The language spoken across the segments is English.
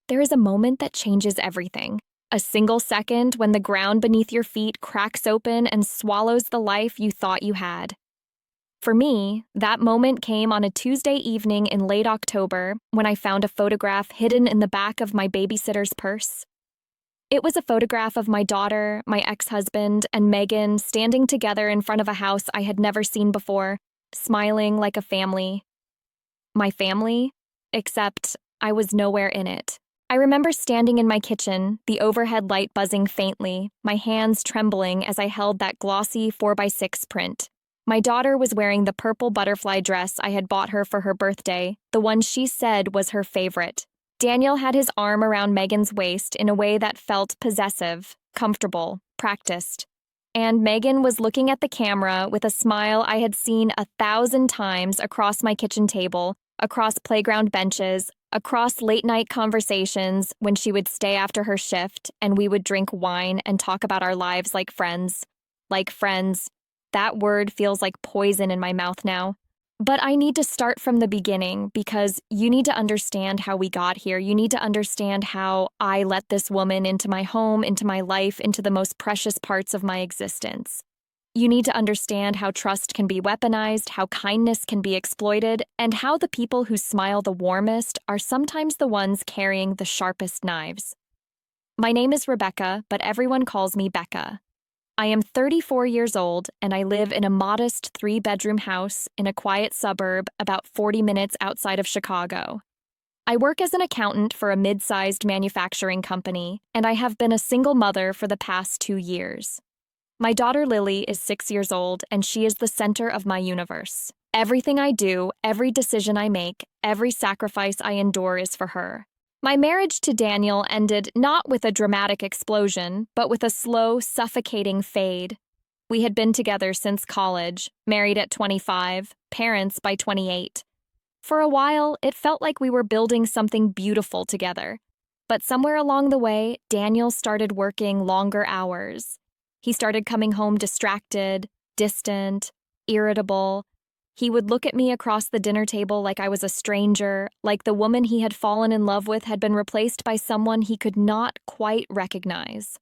There is a moment that changes everything. A single second when the ground beneath your feet cracks open and swallows the life you thought you had. For me, that moment came on a Tuesday evening in late October when I found a photograph hidden in the back of my babysitter's purse. It was a photograph of my daughter, my ex-husband, and Megan standing together in front of a house I had never seen before, smiling like a family. My family? Except I was nowhere in it. I remember standing in my kitchen, the overhead light buzzing faintly, my hands trembling as I held that glossy 4x6 print. My daughter was wearing the purple butterfly dress I had bought her for her birthday, the one she said was her favorite. Daniel had his arm around Megan's waist in a way that felt possessive, comfortable, practiced. And Megan was looking at the camera with a smile I had seen 1,000 times across my kitchen table, across playground benches, across late-night conversations when she would stay after her shift and we would drink wine and talk about our lives like friends. Like friends. That word feels like poison in my mouth now. But I need to start from the beginning because you need to understand how we got here. You need to understand how I let this woman into my home, into my life, into the most precious parts of my existence. You need to understand how trust can be weaponized, how kindness can be exploited, and how the people who smile the warmest are sometimes the ones carrying the sharpest knives. My name is Rebecca, but everyone calls me Becca. I am 34 years old, and I live in a modest 3-bedroom house in a quiet suburb about 40 minutes outside of Chicago. I work as an accountant for a mid-sized manufacturing company, and I have been a single mother for the past 2 years. My daughter Lily is 6 years old, and she is the center of my universe. Everything I do, every decision I make, every sacrifice I endure is for her. My marriage to Daniel ended not with a dramatic explosion, but with a slow, suffocating fade. We had been together since college, married at 25, parents by 28. For a while, it felt like we were building something beautiful together. But somewhere along the way, Daniel started working longer hours. He started coming home distracted, distant, irritable. He would look at me across the dinner table like I was a stranger, like the woman he had fallen in love with had been replaced by someone he could not quite recognize.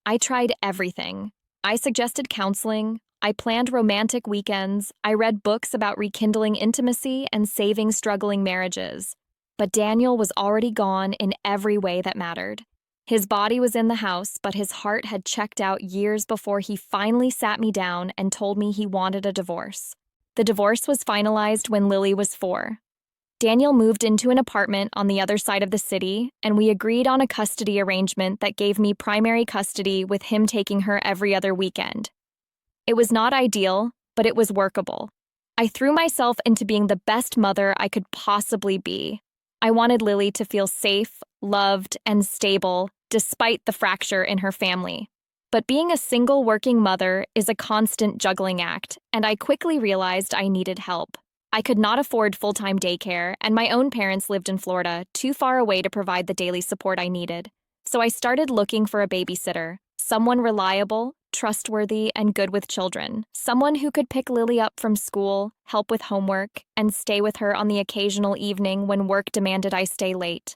I tried everything. I suggested counseling. I planned romantic weekends. I read books about rekindling intimacy and saving struggling marriages. But Daniel was already gone in every way that mattered. His body was in the house, but his heart had checked out years before he finally sat me down and told me he wanted a divorce. The divorce was finalized when Lily was 4. Daniel moved into an apartment on the other side of the city, and we agreed on a custody arrangement that gave me primary custody with him taking her every other weekend. It was not ideal, but it was workable. I threw myself into being the best mother I could possibly be. I wanted Lily to feel safe, loved, and stable, despite the fracture in her family. But being a single working mother is a constant juggling act, and I quickly realized I needed help. I could not afford full-time daycare, and my own parents lived in Florida, too far away to provide the daily support I needed. So I started looking for a babysitter, someone reliable, trustworthy, and good with children, someone who could pick Lily up from school, help with homework, and stay with her on the occasional evening when work demanded I stay late.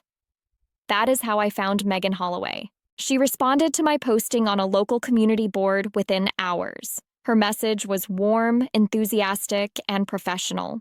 That is how I found Megan Holloway. She responded to my posting on a local community board within hours. Her message was warm, enthusiastic, and professional.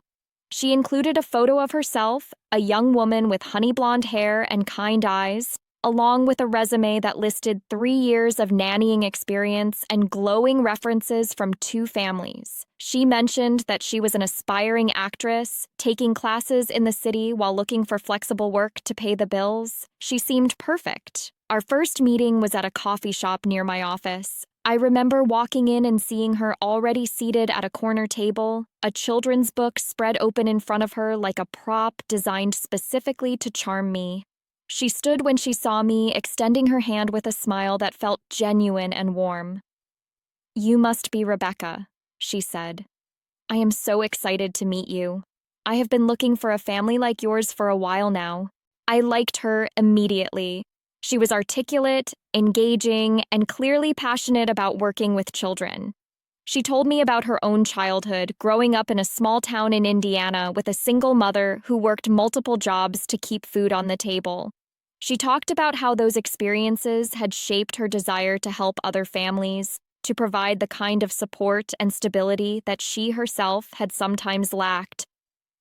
She included a photo of herself, a young woman with honey blonde hair and kind eyes, along with a resume that listed 3 years of nannying experience and glowing references from 2 families. She mentioned that she was an aspiring actress, taking classes in the city while looking for flexible work to pay the bills. She seemed perfect. Our first meeting was at a coffee shop near my office. I remember walking in and seeing her already seated at a corner table, a children's book spread open in front of her like a prop designed specifically to charm me. She stood when she saw me, extending her hand with a smile that felt genuine and warm. "You must be Rebecca," she said. "I am so excited to meet you. I have been looking for a family like yours for a while now." I liked her immediately. She was articulate, engaging, and clearly passionate about working with children. She told me about her own childhood, growing up in a small town in Indiana with a single mother who worked multiple jobs to keep food on the table. She talked about how those experiences had shaped her desire to help other families, to provide the kind of support and stability that she herself had sometimes lacked.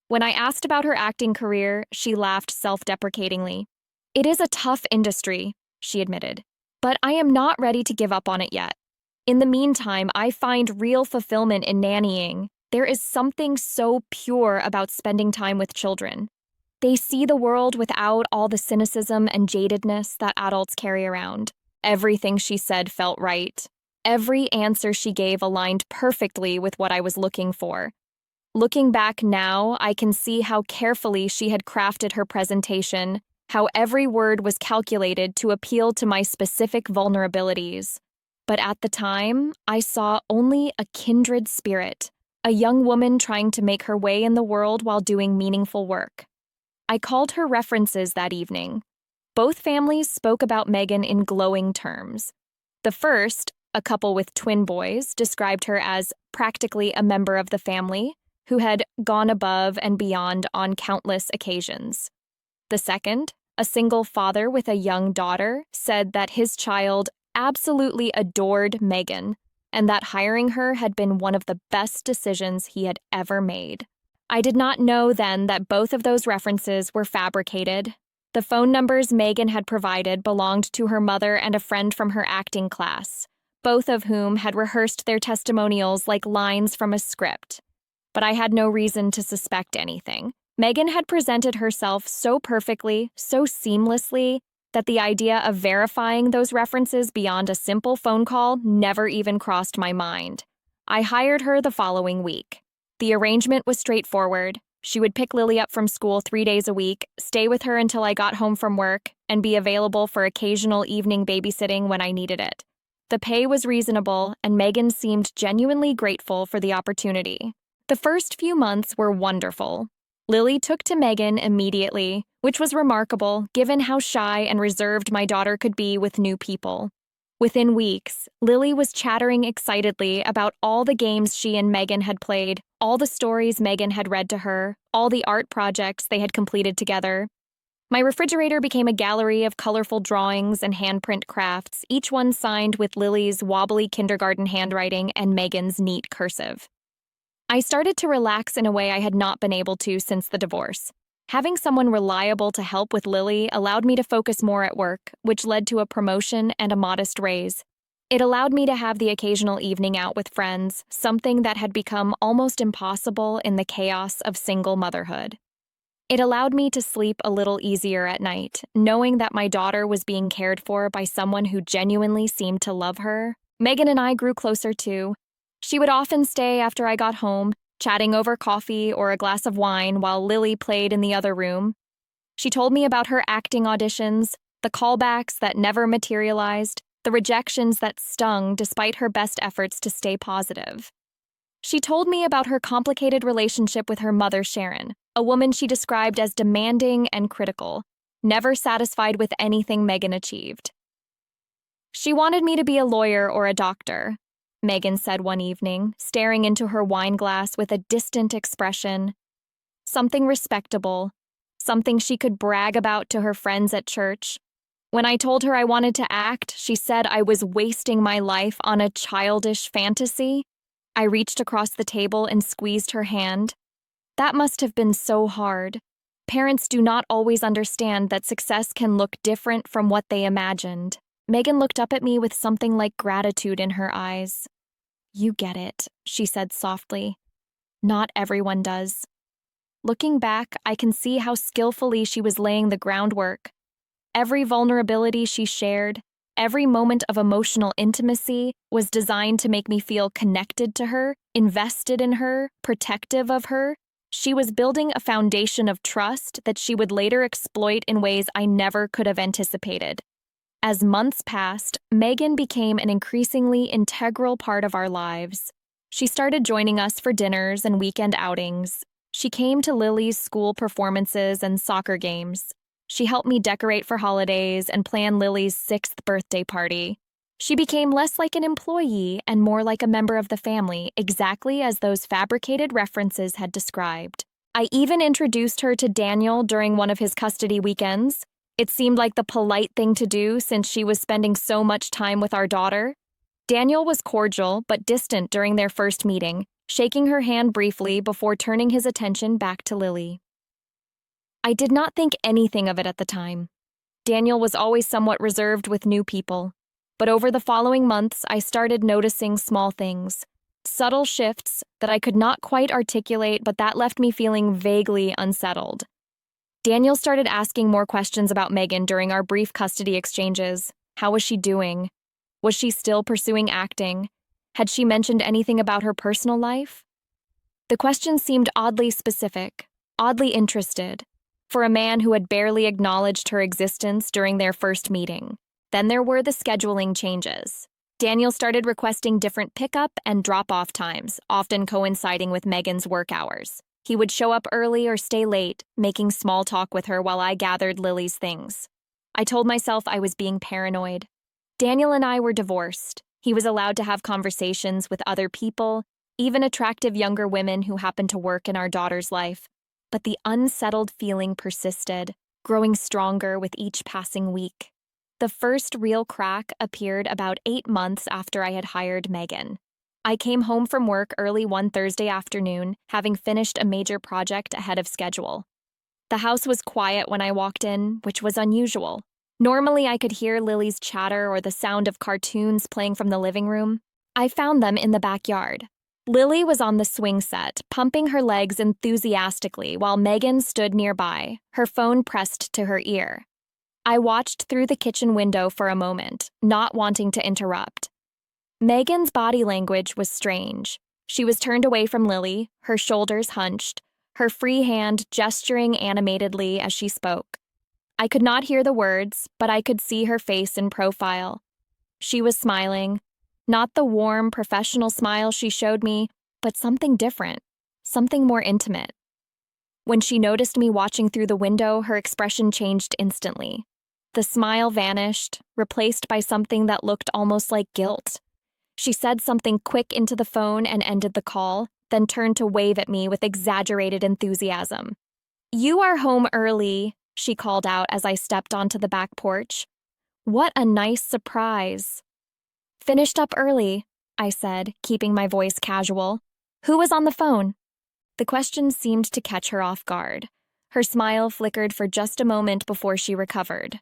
When I asked about her acting career, she laughed self-deprecatingly. "It is a tough industry," she admitted, "but I am not ready to give up on it yet. In the meantime, I find real fulfillment in nannying. There is something so pure about spending time with children. They see the world without all the cynicism and jadedness that adults carry around." Everything she said felt right. Every answer she gave aligned perfectly with what I was looking for. Looking back now, I can see how carefully she had crafted her presentation, how every word was calculated to appeal to my specific vulnerabilities. But at the time, I saw only a kindred spirit, a young woman trying to make her way in the world while doing meaningful work. I called her references that evening. Both families spoke about Megan in glowing terms. The first, a couple with twin boys, described her as practically a member of the family who had gone above and beyond on countless occasions. The second, a single father with a young daughter, said that his child absolutely adored Megan and that hiring her had been one of the best decisions he had ever made. I did not know then that both of those references were fabricated. The phone numbers Megan had provided belonged to her mother and a friend from her acting class, both of whom had rehearsed their testimonials like lines from a script. But I had no reason to suspect anything. Megan had presented herself so perfectly, so seamlessly, that the idea of verifying those references beyond a simple phone call never even crossed my mind. I hired her the following week. The arrangement was straightforward. She would pick Lily up from school 3 days a week, stay with her until I got home from work, and be available for occasional evening babysitting when I needed it. The pay was reasonable, and Megan seemed genuinely grateful for the opportunity. The first few months were wonderful. Lily took to Megan immediately, which was remarkable given how shy and reserved my daughter could be with new people. Within weeks, Lily was chattering excitedly about all the games she and Megan had played, all the stories Megan had read to her, all the art projects they had completed together. My refrigerator became a gallery of colorful drawings and handprint crafts, each one signed with Lily's wobbly kindergarten handwriting and Megan's neat cursive. I started to relax in a way I had not been able to since the divorce. Having someone reliable to help with Lily allowed me to focus more at work, which led to a promotion and a modest raise. It allowed me to have the occasional evening out with friends, something that had become almost impossible in the chaos of single motherhood. It allowed me to sleep a little easier at night, knowing that my daughter was being cared for by someone who genuinely seemed to love her. Megan and I grew closer too. She would often stay after I got home, chatting over coffee or a glass of wine while Lily played in the other room. She told me about her acting auditions, the callbacks that never materialized, the rejections that stung despite her best efforts to stay positive. She told me about her complicated relationship with her mother, Sharon, a woman she described as demanding and critical, never satisfied with anything Megan achieved. "She wanted me to be a lawyer or a doctor," Megan said one evening, staring into her wine glass with a distant expression. "Something respectable, something she could brag about to her friends at church. When I told her I wanted to act, she said I was wasting my life on a childish fantasy." I reached across the table and squeezed her hand. That must have been so hard. Parents do not always understand that success can look different from what they imagined. Megan looked up at me with something like gratitude in her eyes. "You get it," she said softly. "Not everyone does." Looking back, I can see how skillfully she was laying the groundwork. Every vulnerability she shared, every moment of emotional intimacy was designed to make me feel connected to her, invested in her, protective of her. She was building a foundation of trust that she would later exploit in ways I never could have anticipated. As months passed, Megan became an increasingly integral part of our lives. She started joining us for dinners and weekend outings. She came to Lily's school performances and soccer games. She helped me decorate for holidays and plan Lily's 6th birthday party. She became less like an employee and more like a member of the family, exactly as those fabricated references had described. I even introduced her to Daniel during one of his custody weekends. It seemed like the polite thing to do since she was spending so much time with our daughter. Daniel was cordial but distant during their first meeting, shaking her hand briefly before turning his attention back to Lily. I did not think anything of it at the time. Daniel was always somewhat reserved with new people, but over the following months I started noticing small things, subtle shifts that I could not quite articulate but that left me feeling vaguely unsettled. Daniel started asking more questions about Megan during our brief custody exchanges. How was she doing? Was she still pursuing acting? Had she mentioned anything about her personal life? The questions seemed oddly specific, oddly interested, for a man who had barely acknowledged her existence during their first meeting. Then there were the scheduling changes. Daniel started requesting different pickup and drop-off times, often coinciding with Megan's work hours. He would show up early or stay late, making small talk with her while I gathered Lily's things. I told myself I was being paranoid. Daniel and I were divorced. He was allowed to have conversations with other people, even attractive younger women who happened to work in our daughter's life. But the unsettled feeling persisted, growing stronger with each passing week. The first real crack appeared about 8 months after I had hired Megan. I came home from work early one Thursday afternoon, having finished a major project ahead of schedule. The house was quiet when I walked in, which was unusual. Normally, I could hear Lily's chatter or the sound of cartoons playing from the living room. I found them in the backyard. Lily was on the swing set, pumping her legs enthusiastically while Megan stood nearby, her phone pressed to her ear. I watched through the kitchen window for a moment, not wanting to interrupt. Megan's body language was strange. She was turned away from Lily, her shoulders hunched, her free hand gesturing animatedly as she spoke. I could not hear the words, but I could see her face in profile. She was smiling, not the warm, professional smile she showed me, but something different, something more intimate. When she noticed me watching through the window, her expression changed instantly. The smile vanished, replaced by something that looked almost like guilt. She said something quick into the phone and ended the call, then turned to wave at me with exaggerated enthusiasm. "You are home early," she called out as I stepped onto the back porch. "What a nice surprise." "Finished up early," I said, keeping my voice casual. "Who was on the phone?" The question seemed to catch her off guard. Her smile flickered for just a moment before she recovered.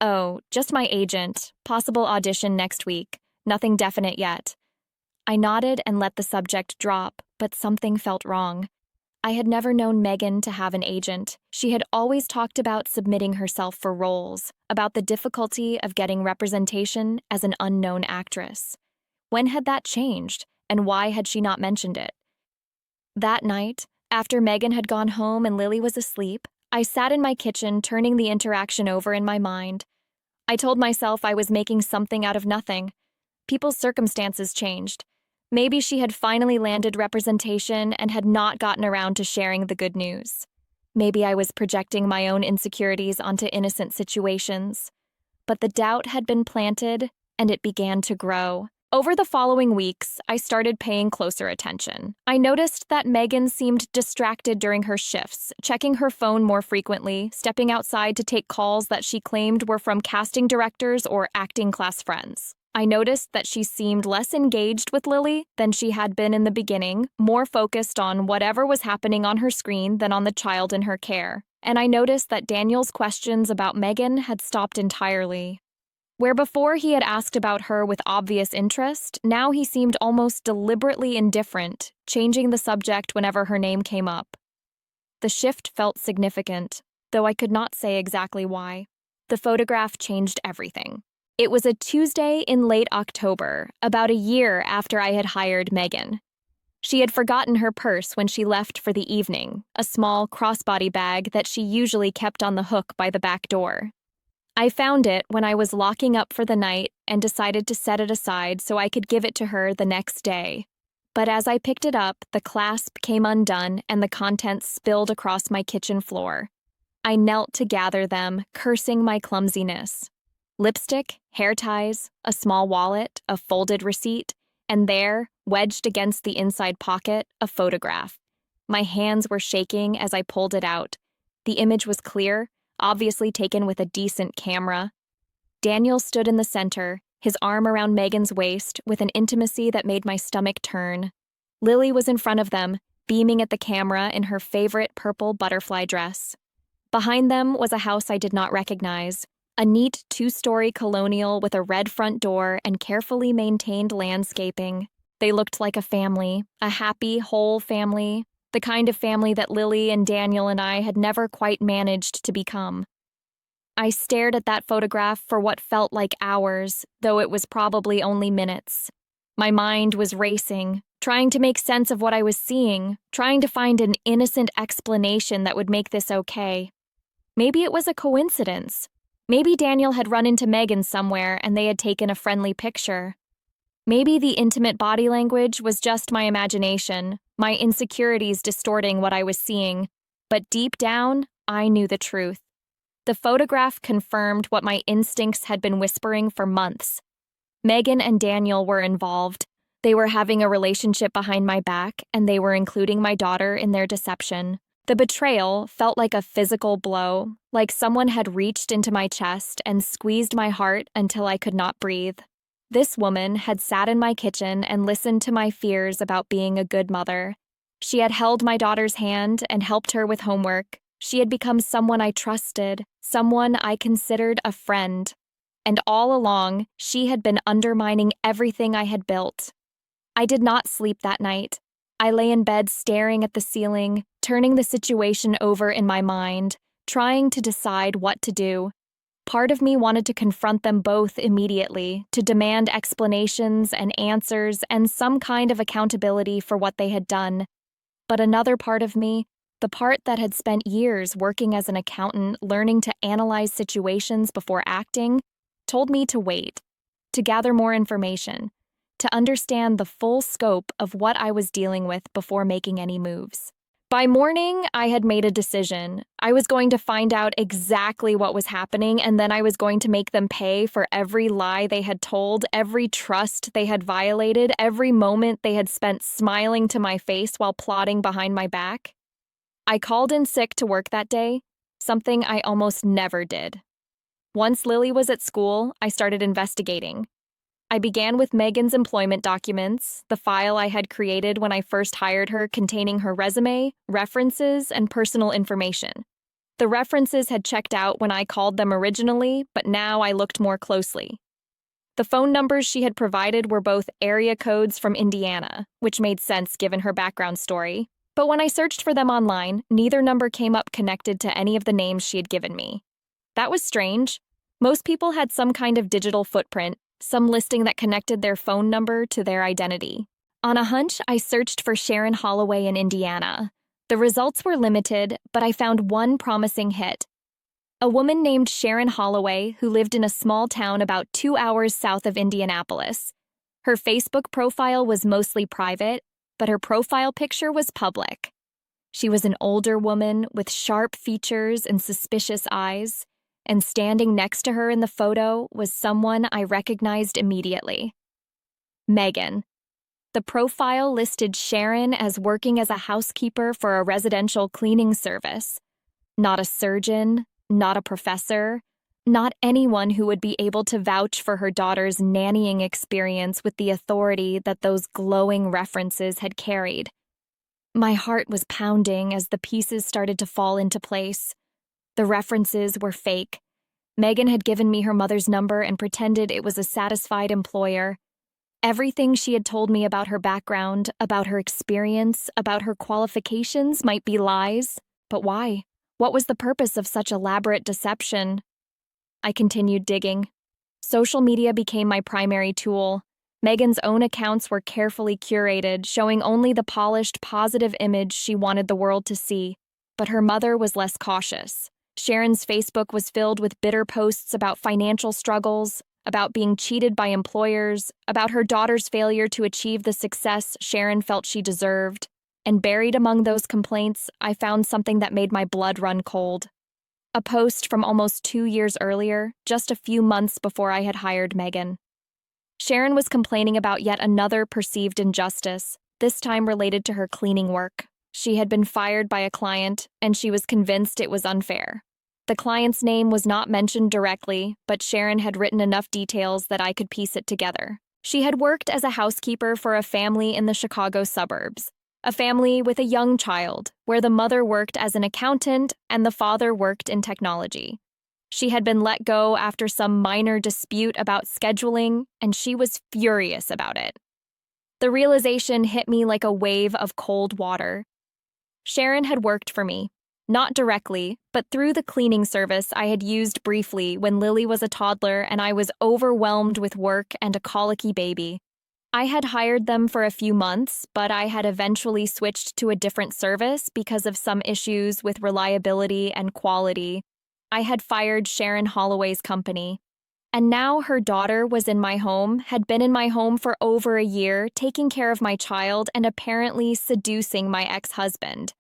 "Oh, just my agent. Possible audition next week. Nothing definite yet." I nodded and let the subject drop, but something felt wrong. I had never known Megan to have an agent. She had always talked about submitting herself for roles, about the difficulty of getting representation as an unknown actress. When had that changed, and why had she not mentioned it? That night, after Megan had gone home and Lily was asleep, I sat in my kitchen turning the interaction over in my mind. I told myself I was making something out of nothing. People's circumstances changed. Maybe she had finally landed representation and had not gotten around to sharing the good news. Maybe I was projecting my own insecurities onto innocent situations. But the doubt had been planted, and it began to grow. Over the following weeks, I started paying closer attention. I noticed that Megan seemed distracted during her shifts, checking her phone more frequently, stepping outside to take calls that she claimed were from casting directors or acting class friends. I noticed that she seemed less engaged with Lily than she had been in the beginning, more focused on whatever was happening on her screen than on the child in her care. And I noticed that Daniel's questions about Megan had stopped entirely. Where before he had asked about her with obvious interest, now he seemed almost deliberately indifferent, changing the subject whenever her name came up. The shift felt significant, though I could not say exactly why. The photograph changed everything. It was a Tuesday in late October, about a year after I had hired Megan. She had forgotten her purse when she left for the evening, a small crossbody bag that she usually kept on the hook by the back door. I found it when I was locking up for the night and decided to set it aside so I could give it to her the next day. But as I picked it up, the clasp came undone and the contents spilled across my kitchen floor. I knelt to gather them, cursing my clumsiness. Lipstick, hair ties, a small wallet, a folded receipt, and there, wedged against the inside pocket, a photograph. My hands were shaking as I pulled it out. The image was clear, obviously taken with a decent camera. Daniel stood in the center, his arm around Megan's waist, with an intimacy that made my stomach turn. Lily was in front of them, beaming at the camera in her favorite purple butterfly dress. Behind them was a house I did not recognize, a neat two-story colonial with a red front door and carefully maintained landscaping. They looked like a family, a happy, whole family, the kind of family that Lily and Daniel and I had never quite managed to become. I stared at that photograph for what felt like hours, though it was probably only minutes. My mind was racing, trying to make sense of what I was seeing, trying to find an innocent explanation that would make this okay. Maybe it was a coincidence. Maybe Daniel had run into Megan somewhere and they had taken a friendly picture. Maybe the intimate body language was just my imagination, my insecurities distorting what I was seeing. But deep down, I knew the truth. The photograph confirmed what my instincts had been whispering for months. Megan and Daniel were involved. They were having a relationship behind my back, and they were including my daughter in their deception. The betrayal felt like a physical blow, like someone had reached into my chest and squeezed my heart until I could not breathe. This woman had sat in my kitchen and listened to my fears about being a good mother. She had held my daughter's hand and helped her with homework. She had become someone I trusted, someone I considered a friend. And all along, she had been undermining everything I had built. I did not sleep that night. I lay in bed staring at the ceiling, turning the situation over in my mind, trying to decide what to do. Part of me wanted to confront them both immediately, to demand explanations and answers and some kind of accountability for what they had done. But another part of me, the part that had spent years working as an accountant, learning to analyze situations before acting, told me to wait, to gather more information, to understand the full scope of what I was dealing with before making any moves. By morning, I had made a decision. I was going to find out exactly what was happening, and then I was going to make them pay for every lie they had told, every trust they had violated, every moment they had spent smiling to my face while plotting behind my back. I called in sick to work that day, something I almost never did. Once Lily was at school, I started investigating. I began with Megan's employment documents, the file I had created when I first hired her containing her resume, references, and personal information. The references had checked out when I called them originally, but now I looked more closely. The phone numbers she had provided were both area codes from Indiana, which made sense given her background story. But when I searched for them online, neither number came up connected to any of the names she had given me. That was strange. Most people had some kind of digital footprint, some listing that connected their phone number to their identity. On a hunch, I searched for Sharon Holloway in Indiana. The results were limited, but I found one promising hit. A woman named Sharon Holloway who lived in a small town about 2 hours south of Indianapolis. Her Facebook profile was mostly private, but her profile picture was public. She was an older woman with sharp features and suspicious eyes, and standing next to her in the photo was someone I recognized immediately. Megan. The profile listed Sharon as working as a housekeeper for a residential cleaning service. Not a surgeon, not a professor, not anyone who would be able to vouch for her daughter's nannying experience with the authority that those glowing references had carried. My heart was pounding as the pieces started to fall into place. The references were fake. Megan had given me her mother's number and pretended it was a satisfied employer. Everything she had told me about her background, about her experience, about her qualifications might be lies. But why? What was the purpose of such elaborate deception? I continued digging. Social media became my primary tool. Megan's own accounts were carefully curated, showing only the polished, positive image she wanted the world to see. But her mother was less cautious. Sharon's Facebook was filled with bitter posts about financial struggles, about being cheated by employers, about her daughter's failure to achieve the success Sharon felt she deserved. And buried among those complaints, I found something that made my blood run cold. A post from almost 2 years earlier, just a few months before I had hired Megan. Sharon was complaining about yet another perceived injustice, this time related to her cleaning work. She had been fired by a client, and she was convinced it was unfair. The client's name was not mentioned directly, but Sharon had written enough details that I could piece it together. She had worked as a housekeeper for a family in the Chicago suburbs, a family with a young child, where the mother worked as an accountant and the father worked in technology. She had been let go after some minor dispute about scheduling, and she was furious about it. The realization hit me like a wave of cold water. Sharon had worked for me, not directly, but through the cleaning service I had used briefly when Lily was a toddler and I was overwhelmed with work and a colicky baby. I had hired them for a few months, but I had eventually switched to a different service because of some issues with reliability and quality. I had fired Sharon Holloway's company. And now her daughter was in my home, had been in my home for over a year, taking care of my child and apparently seducing my ex-husband.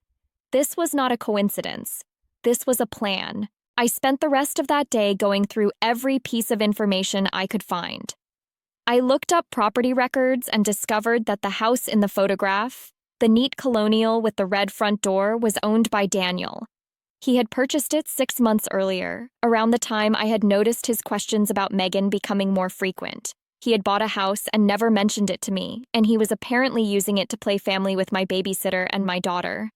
This was not a coincidence. This was a plan. I spent the rest of that day going through every piece of information I could find. I looked up property records and discovered that the house in the photograph, the neat colonial with the red front door, was owned by Daniel. He had purchased it 6 months earlier, around the time I had noticed his questions about Megan becoming more frequent. He had bought a house and never mentioned it to me, and he was apparently using it to play family with my babysitter and my daughter.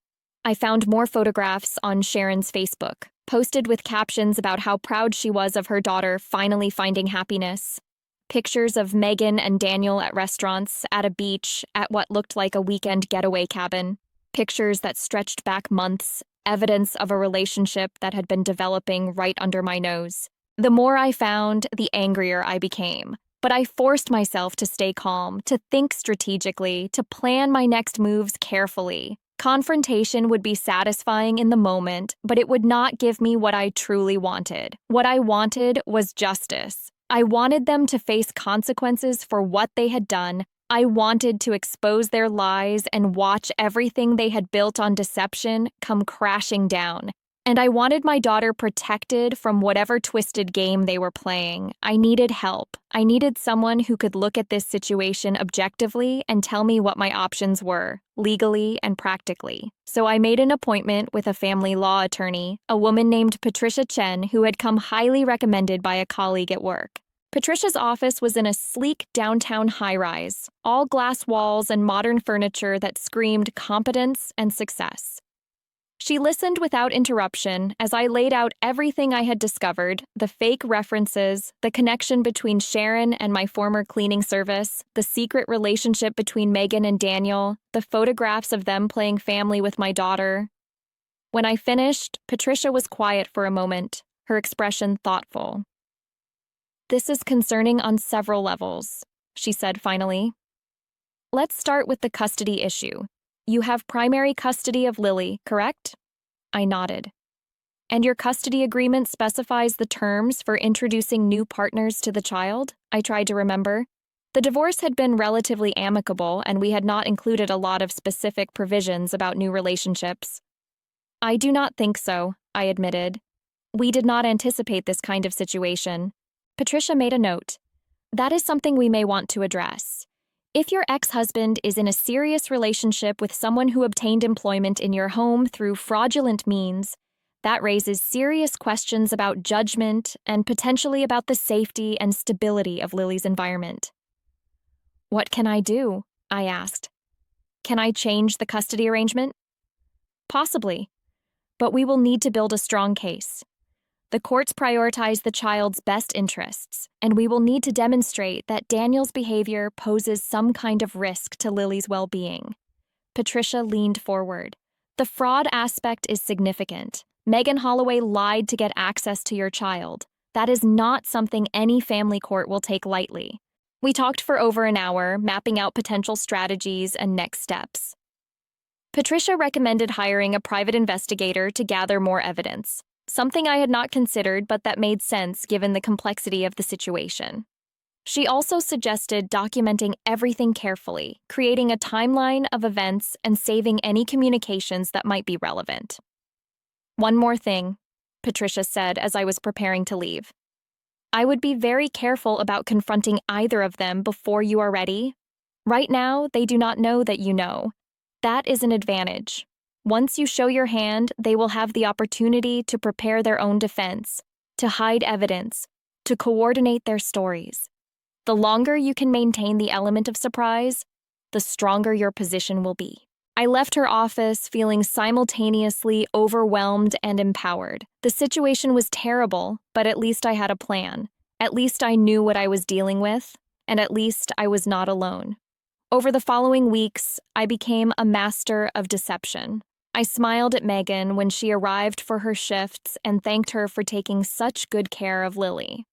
I found more photographs on Sharon's Facebook, posted with captions about how proud she was of her daughter finally finding happiness. Pictures of Megan and Daniel at restaurants, at a beach, at what looked like a weekend getaway cabin. Pictures that stretched back months, evidence of a relationship that had been developing right under my nose. The more I found, the angrier I became. But I forced myself to stay calm, to think strategically, to plan my next moves carefully. Confrontation would be satisfying in the moment, but it would not give me what I truly wanted. What I wanted was justice. I wanted them to face consequences for what they had done. I wanted to expose their lies and watch everything they had built on deception come crashing down. And I wanted my daughter protected from whatever twisted game they were playing. I needed help. I needed someone who could look at this situation objectively and tell me what my options were, legally and practically. So I made an appointment with a family law attorney, a woman named Patricia Chen, who had come highly recommended by a colleague at work. Patricia's office was in a sleek downtown high-rise, all glass walls and modern furniture that screamed competence and success. She listened without interruption as I laid out everything I had discovered, the fake references, the connection between Sharon and my former cleaning service, the secret relationship between Megan and Daniel, the photographs of them playing family with my daughter. When I finished, Patricia was quiet for a moment, her expression thoughtful. "This is concerning on several levels," she said finally. "Let's start with the custody issue. You have primary custody of Lily, correct?" I nodded. "And your custody agreement specifies the terms for introducing new partners to the child?" I tried to remember. The divorce had been relatively amicable, and we had not included a lot of specific provisions about new relationships. "I do not think so," I admitted. "We did not anticipate this kind of situation." Patricia made a note. "That is something we may want to address. If your ex-husband is in a serious relationship with someone who obtained employment in your home through fraudulent means, that raises serious questions about judgment and potentially about the safety and stability of Lily's environment." "What can I do?" I asked. "Can I change the custody arrangement?" "Possibly, but we will need to build a strong case. The courts prioritize the child's best interests, and we will need to demonstrate that Daniel's behavior poses some kind of risk to Lily's well-being." Patricia leaned forward. "The fraud aspect is significant. Megan Holloway lied to get access to your child. That is not something any family court will take lightly." We talked for over an hour, mapping out potential strategies and next steps. Patricia recommended hiring a private investigator to gather more evidence. Something I had not considered, but that made sense given the complexity of the situation. She also suggested documenting everything carefully, creating a timeline of events and saving any communications that might be relevant. "One more thing," Patricia said as I was preparing to leave. "I would be very careful about confronting either of them before you are ready. Right now, they do not know that you know. That is an advantage. Once you show your hand, they will have the opportunity to prepare their own defense, to hide evidence, to coordinate their stories. The longer you can maintain the element of surprise, the stronger your position will be. I left her office feeling simultaneously overwhelmed and empowered. The situation was terrible, but at least I had a plan. At least I knew what I was dealing with, and at least I was not alone. Over the following weeks, I became a master of deception. I smiled at Megan when she arrived for her shifts and thanked her for taking such good care of Lily.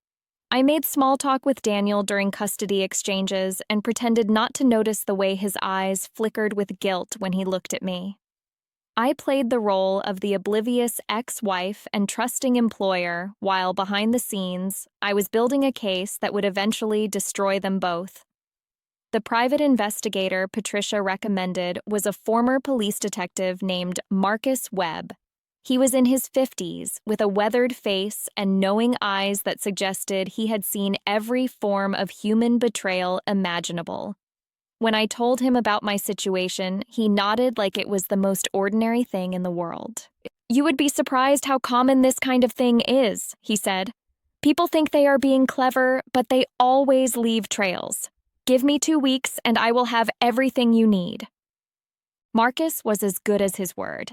I made small talk with Daniel during custody exchanges and pretended not to notice the way his eyes flickered with guilt when he looked at me. I played the role of the oblivious ex-wife and trusting employer while behind the scenes, I was building a case that would eventually destroy them both. The private investigator Patricia recommended was a former police detective named Marcus Webb. He was in his 50s, with a weathered face and knowing eyes that suggested he had seen every form of human betrayal imaginable. When I told him about my situation, he nodded like it was the most ordinary thing in the world. "You would be surprised how common this kind of thing is," he said. "People think they are being clever, but they always leave trails. Give me 2 weeks and I will have everything you need." Marcus was as good as his word.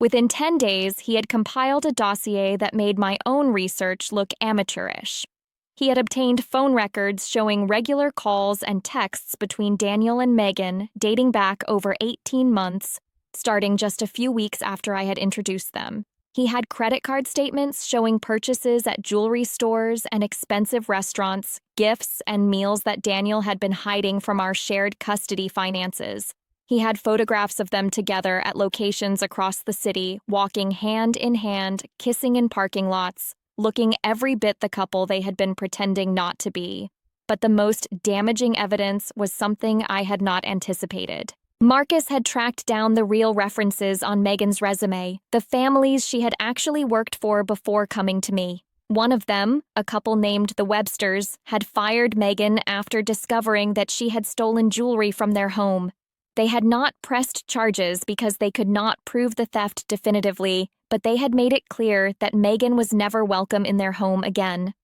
Within 10 days, he had compiled a dossier that made my own research look amateurish. He had obtained phone records showing regular calls and texts between Daniel and Megan dating back over 18 months, starting just a few weeks after I had introduced them. He had credit card statements showing purchases at jewelry stores and expensive restaurants, gifts and meals that Daniel had been hiding from our shared custody finances. He had photographs of them together at locations across the city, walking hand in hand, kissing in parking lots, looking every bit the couple they had been pretending not to be. But the most damaging evidence was something I had not anticipated. Marcus had tracked down the real references on Megan's resume, the families she had actually worked for before coming to me. One of them, a couple named the Websters, had fired Megan after discovering that she had stolen jewelry from their home. They had not pressed charges because they could not prove the theft definitively, but they had made it clear that Megan was never welcome in their home again.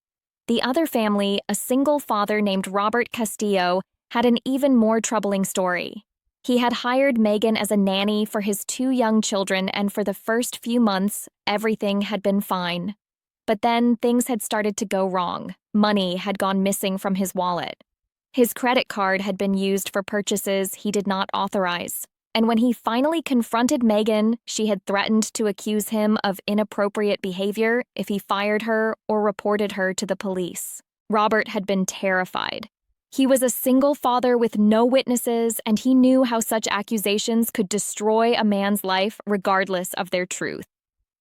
The other family, a single father named Robert Castillo, had an even more troubling story. He had hired Megan as a nanny for his 2 young children, and for the first few months, everything had been fine. But then things had started to go wrong. Money had gone missing from his wallet. His credit card had been used for purchases he did not authorize. And when he finally confronted Megan, she had threatened to accuse him of inappropriate behavior if he fired her or reported her to the police. Robert had been terrified. He was a single father with no witnesses, and he knew how such accusations could destroy a man's life regardless of their truth.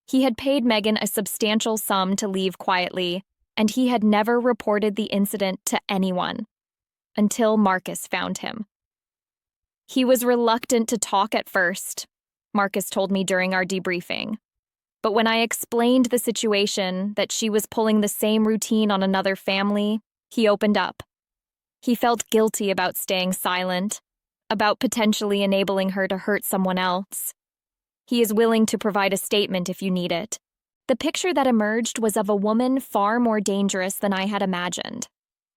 He had paid Megan a substantial sum to leave quietly, and he had never reported the incident to anyone. Until Marcus found him. He was reluctant to talk at first, Marcus told me during our debriefing. But when I explained the situation, that she was pulling the same routine on another family, he opened up. He felt guilty about staying silent, about potentially enabling her to hurt someone else. He is willing to provide a statement if you need it. The picture that emerged was of a woman far more dangerous than I had imagined.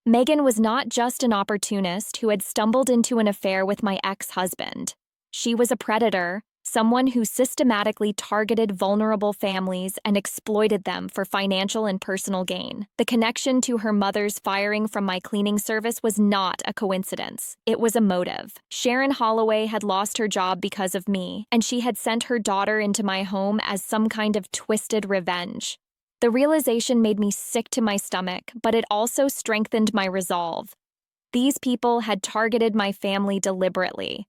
Megan was not just an opportunist who had stumbled into an affair with my ex-husband. She was a predator, someone who systematically targeted vulnerable families and exploited them for financial and personal gain. The connection to her mother's firing from my cleaning service was not a coincidence. It was a motive. Sharon Holloway had lost her job because of me, and she had sent her daughter into my home as some kind of twisted revenge. The realization made me sick to my stomach, but it also strengthened my resolve. These people had targeted my family deliberately.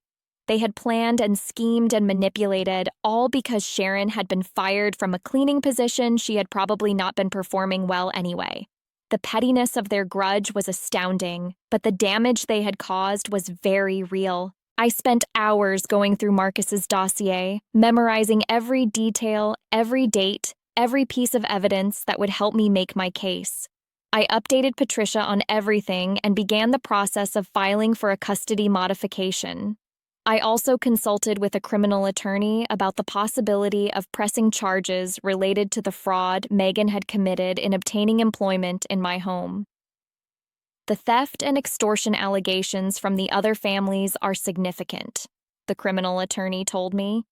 They had planned and schemed and manipulated, all because Sharon had been fired from a cleaning position she had probably not been performing well anyway. The pettiness of their grudge was astounding, but the damage they had caused was very real. I spent hours going through Marcus's dossier, memorizing every detail, every date, every piece of evidence that would help me make my case. I updated Patricia on everything and began the process of filing for a custody modification. I also consulted with a criminal attorney about the possibility of pressing charges related to the fraud Megan had committed in obtaining employment in my home. The theft and extortion allegations from the other families are significant, the criminal attorney told me.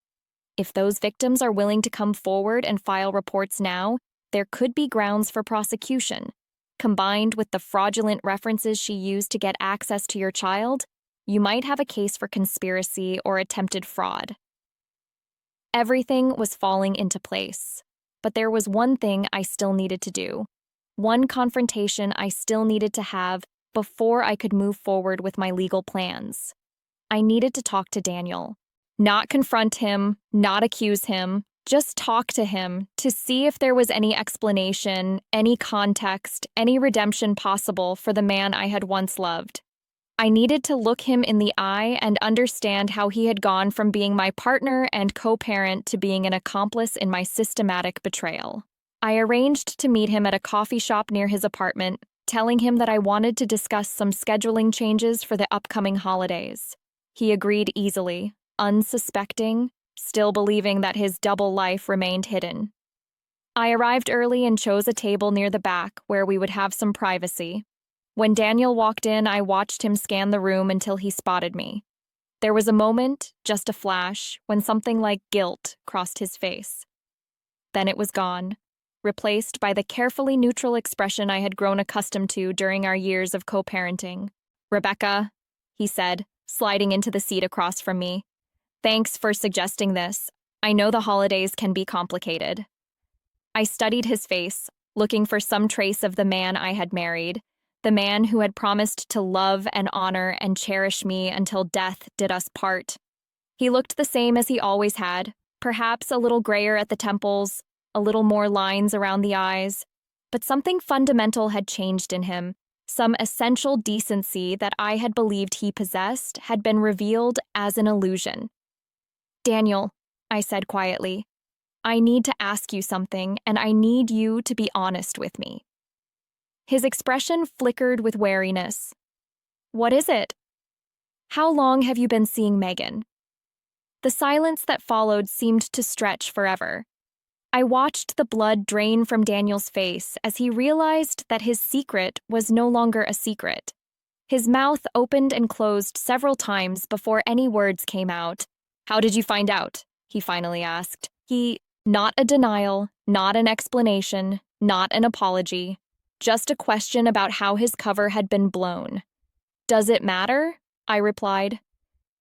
If those victims are willing to come forward and file reports now, there could be grounds for prosecution. Combined with the fraudulent references she used to get access to your child, you might have a case for conspiracy or attempted fraud. Everything was falling into place, but there was one thing I still needed to do. One confrontation I still needed to have before I could move forward with my legal plans. I needed to talk to Daniel. Not confront him, not accuse him, just talk to him to see if there was any explanation, any context, any redemption possible for the man I had once loved. I needed to look him in the eye and understand how he had gone from being my partner and co-parent to being an accomplice in my systematic betrayal. I arranged to meet him at a coffee shop near his apartment, telling him that I wanted to discuss some scheduling changes for the upcoming holidays. He agreed easily, unsuspecting, still believing that his double life remained hidden. I arrived early and chose a table near the back where we would have some privacy. When Daniel walked in, I watched him scan the room until he spotted me. There was a moment, just a flash, when something like guilt crossed his face. Then it was gone, replaced by the carefully neutral expression I had grown accustomed to during our years of co-parenting. "Rebecca," he said, sliding into the seat across from me. "Thanks for suggesting this. I know the holidays can be complicated." I studied his face, looking for some trace of the man I had married, the man who had promised to love and honor and cherish me until death did us part. He looked the same as he always had, perhaps a little grayer at the temples, a little more lines around the eyes, but something fundamental had changed in him. Some essential decency that I had believed he possessed had been revealed as an illusion. "Daniel," I said quietly, "I need to ask you something, and I need you to be honest with me." His expression flickered with wariness. "What is it?" "How long have you been seeing Megan?" The silence that followed seemed to stretch forever. I watched the blood drain from Daniel's face as he realized that his secret was no longer a secret. His mouth opened and closed several times before any words came out. "How did you find out?" he finally asked. Not a denial, not an explanation, not an apology, just a question about how his cover had been blown. "Does it matter?" I replied.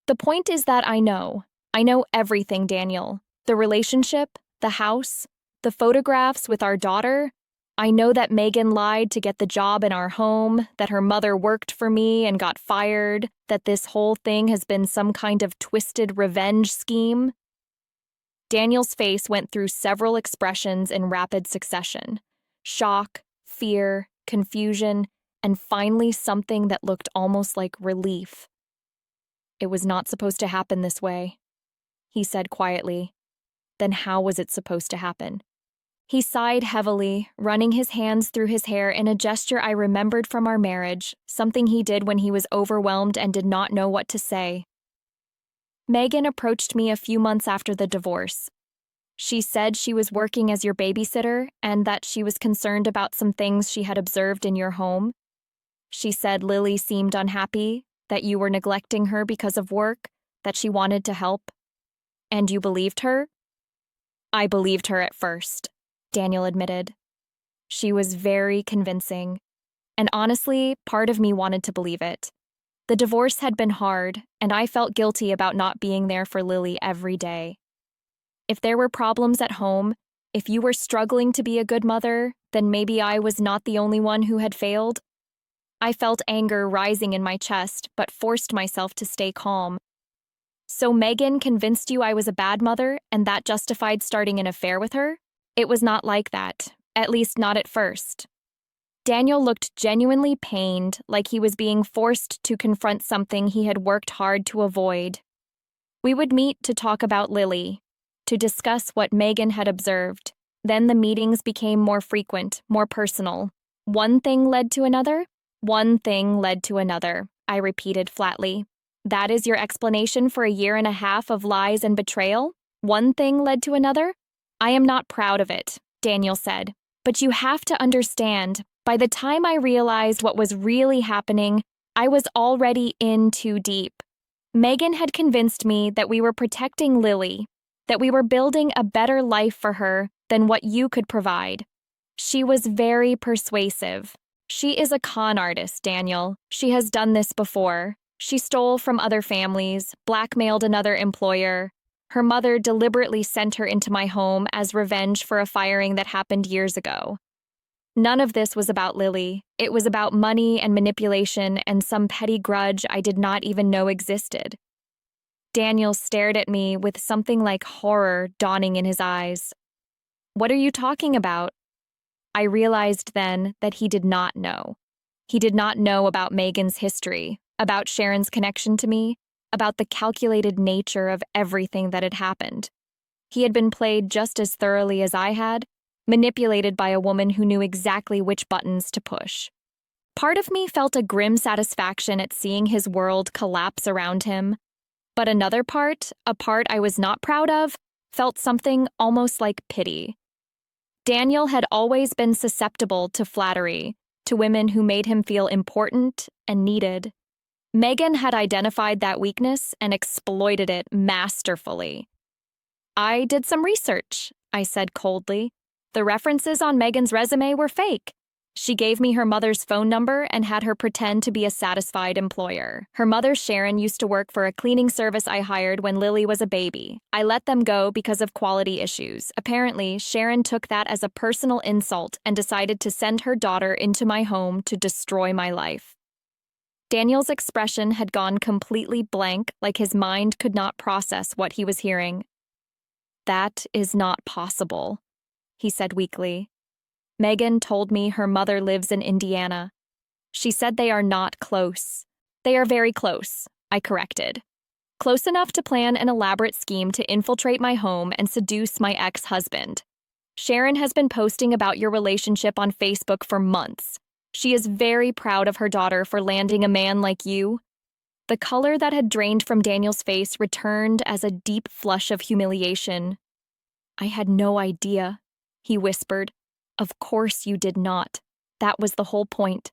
"The point is that I know. I know everything, Daniel. The relationship, the house, the photographs with our daughter. I know that Megan lied to get the job in our home, that her mother worked for me and got fired, that this whole thing has been some kind of twisted revenge scheme." Daniel's face went through several expressions in rapid succession: shock, fear, confusion, and finally something that looked almost like relief. "It was not supposed to happen this way," he said quietly. "Then how was it supposed to happen?" He sighed heavily, running his hands through his hair in a gesture I remembered from our marriage, something he did when he was overwhelmed and did not know what to say. "Megan approached me a few months after the divorce. She said she was working as your babysitter and that she was concerned about some things she had observed in your home. She said Lily seemed unhappy, that you were neglecting her because of work, that she wanted to help. And you believed her?" "I believed her at first," Daniel admitted. "She was very convincing. And honestly, part of me wanted to believe it. The divorce had been hard, and I felt guilty about not being there for Lily every day. If there were problems at home, if you were struggling to be a good mother, then maybe I was not the only one who had failed." I felt anger rising in my chest, but forced myself to stay calm. "So Megan convinced you I was a bad mother, and that justified starting an affair with her?" "It was not like that, at least not at first." Daniel looked genuinely pained, like he was being forced to confront something he had worked hard to avoid. We would meet to talk about Lily, to discuss what Megan had observed. Then the meetings became more frequent, more personal. One thing led to another, I repeated flatly. That is your explanation for a year and a half of lies and betrayal? One thing led to another? I am not proud of it, Daniel said. But you have to understand, by the time I realized what was really happening, I was already in too deep. Megan had convinced me that we were protecting Lily, that we were building a better life for her than what you could provide. She was very persuasive. She is a con artist, Daniel. She has done this before. She stole from other families, blackmailed another employer. Her mother deliberately sent her into my home as revenge for a firing that happened years ago. None of this was about Lily. It was about money and manipulation and some petty grudge I did not even know existed. Daniel stared at me with something like horror dawning in his eyes. What are you talking about? I realized then that he did not know. He did not know about Megan's history, about Sharon's connection to me, about the calculated nature of everything that had happened. He had been played just as thoroughly as I had, manipulated by a woman who knew exactly which buttons to push. Part of me felt a grim satisfaction at seeing his world collapse around him, but another part, a part I was not proud of, felt something almost like pity. Daniel had always been susceptible to flattery, to women who made him feel important and needed. Megan had identified that weakness and exploited it masterfully. I did some research, I said coldly. The references on Megan's resume were fake. She gave me her mother's phone number and had her pretend to be a satisfied employer. Her mother, Sharon, used to work for a cleaning service I hired when Lily was a baby. I let them go because of quality issues. Apparently, Sharon took that as a personal insult and decided to send her daughter into my home to destroy my life. Daniel's expression had gone completely blank, like his mind could not process what he was hearing. That is not possible, he said weakly. Megan told me her mother lives in Indiana. She said they are not close. They are very close, I corrected. Close enough to plan an elaborate scheme to infiltrate my home and seduce my ex-husband. Sharon has been posting about your relationship on Facebook for months. She is very proud of her daughter for landing a man like you. The color that had drained from Daniel's face returned as a deep flush of humiliation. I had no idea, he whispered. Of course you did not. That was the whole point.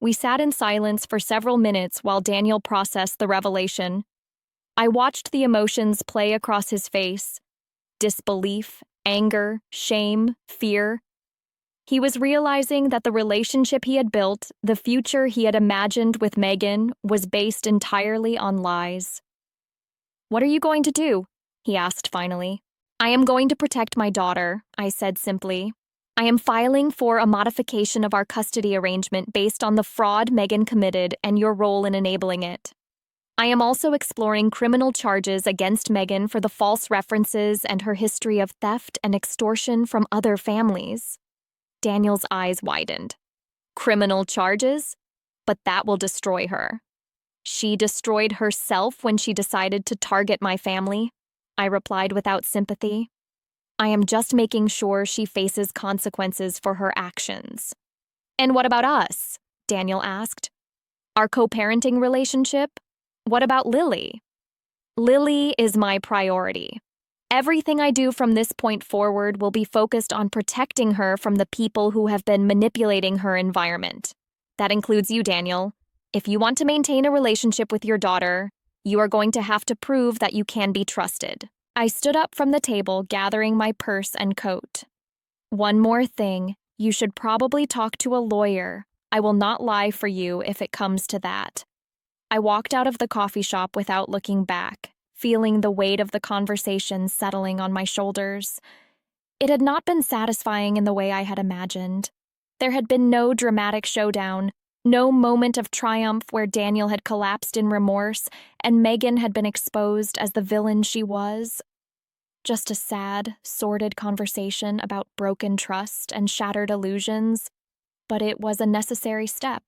We sat in silence for several minutes while Daniel processed the revelation. I watched the emotions play across his face. Disbelief, anger, shame, fear. He was realizing that the relationship he had built, the future he had imagined with Megan, was based entirely on lies. What are you going to do? He asked finally. I am going to protect my daughter, I said simply. I am filing for a modification of our custody arrangement based on the fraud Megan committed and your role in enabling it. I am also exploring criminal charges against Megan for the false references and her history of theft and extortion from other families. Daniel's eyes widened. Criminal charges? But that will destroy her. She destroyed herself when she decided to target my family, I replied without sympathy. I am just making sure she faces consequences for her actions. And what about us? Daniel asked. Our co-parenting relationship? What about Lily? Lily is my priority. Everything I do from this point forward will be focused on protecting her from the people who have been manipulating her environment. That includes you, Daniel. If you want to maintain a relationship with your daughter, you are going to have to prove that you can be trusted. I stood up from the table, gathering my purse and coat. One more thing, you should probably talk to a lawyer. I will not lie for you if it comes to that. I walked out of the coffee shop without looking back, feeling the weight of the conversation settling on my shoulders. It had not been satisfying in the way I had imagined. There had been no dramatic showdown, no moment of triumph where Daniel had collapsed in remorse and Megan had been exposed as the villain she was. Just a sad, sordid conversation about broken trust and shattered illusions. But it was a necessary step,